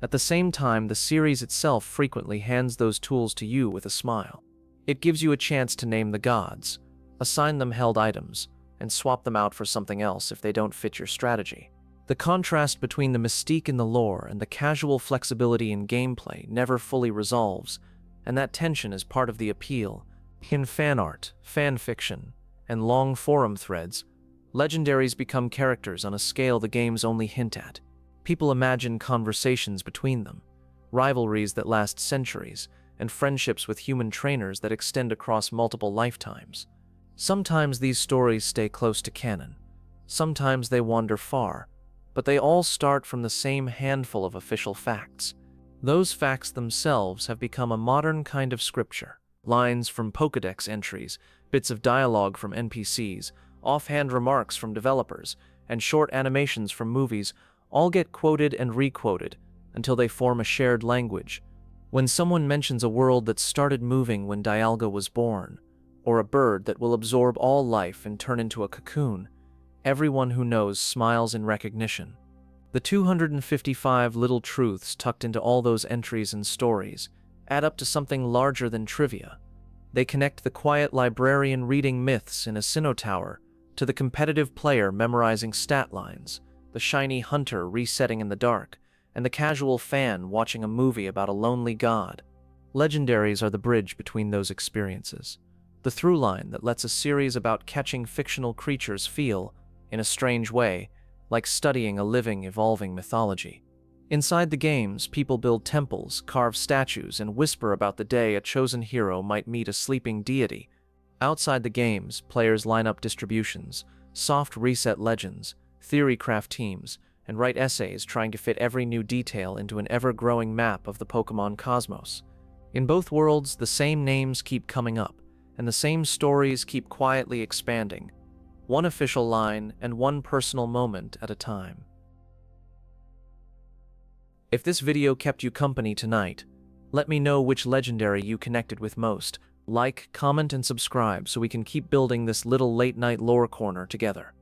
At the same time, the series itself frequently hands those tools to you with a smile. It gives you a chance to name the gods, assign them held items, and swap them out for something else if they don't fit your strategy. The contrast between the mystique in the lore and the casual flexibility in gameplay never fully resolves, and that tension is part of the appeal. In fan art, fan fiction, and long forum threads, legendaries become characters on a scale the games only hint at. People imagine conversations between them, rivalries that last centuries, and friendships with human trainers that extend across multiple lifetimes. Sometimes these stories stay close to canon. Sometimes they wander far, but they all start from the same handful of official facts. Those facts themselves have become a modern kind of scripture. Lines from Pokédex entries, bits of dialogue from NPCs, offhand remarks from developers, and short animations from movies all get quoted and requoted until they form a shared language. When someone mentions a world that started moving when Dialga was born, or a bird that will absorb all life and turn into a cocoon, everyone who knows smiles in recognition. The 255 little truths tucked into all those entries and stories add up to something larger than trivia. They connect the quiet librarian reading myths in a Sinnoh Tower to the competitive player memorizing stat lines, the shiny hunter resetting in the dark, and the casual fan watching a movie about a lonely god. Legendaries are the bridge between those experiences, the through line that lets a series about catching fictional creatures feel, in a strange way, like studying a living, evolving mythology. Inside the games, people build temples, carve statues, and whisper about the day a chosen hero might meet a sleeping deity. Outside the games, players line up distributions, soft reset legends, theory craft teams, and write essays trying to fit every new detail into an ever-growing map of the Pokémon cosmos. In both worlds, the same names keep coming up, and the same stories keep quietly expanding, one official line and one personal moment at a time. If this video kept you company tonight, let me know which legendary you connected with most. Like, comment, and subscribe so we can keep building this little late-night lore corner together.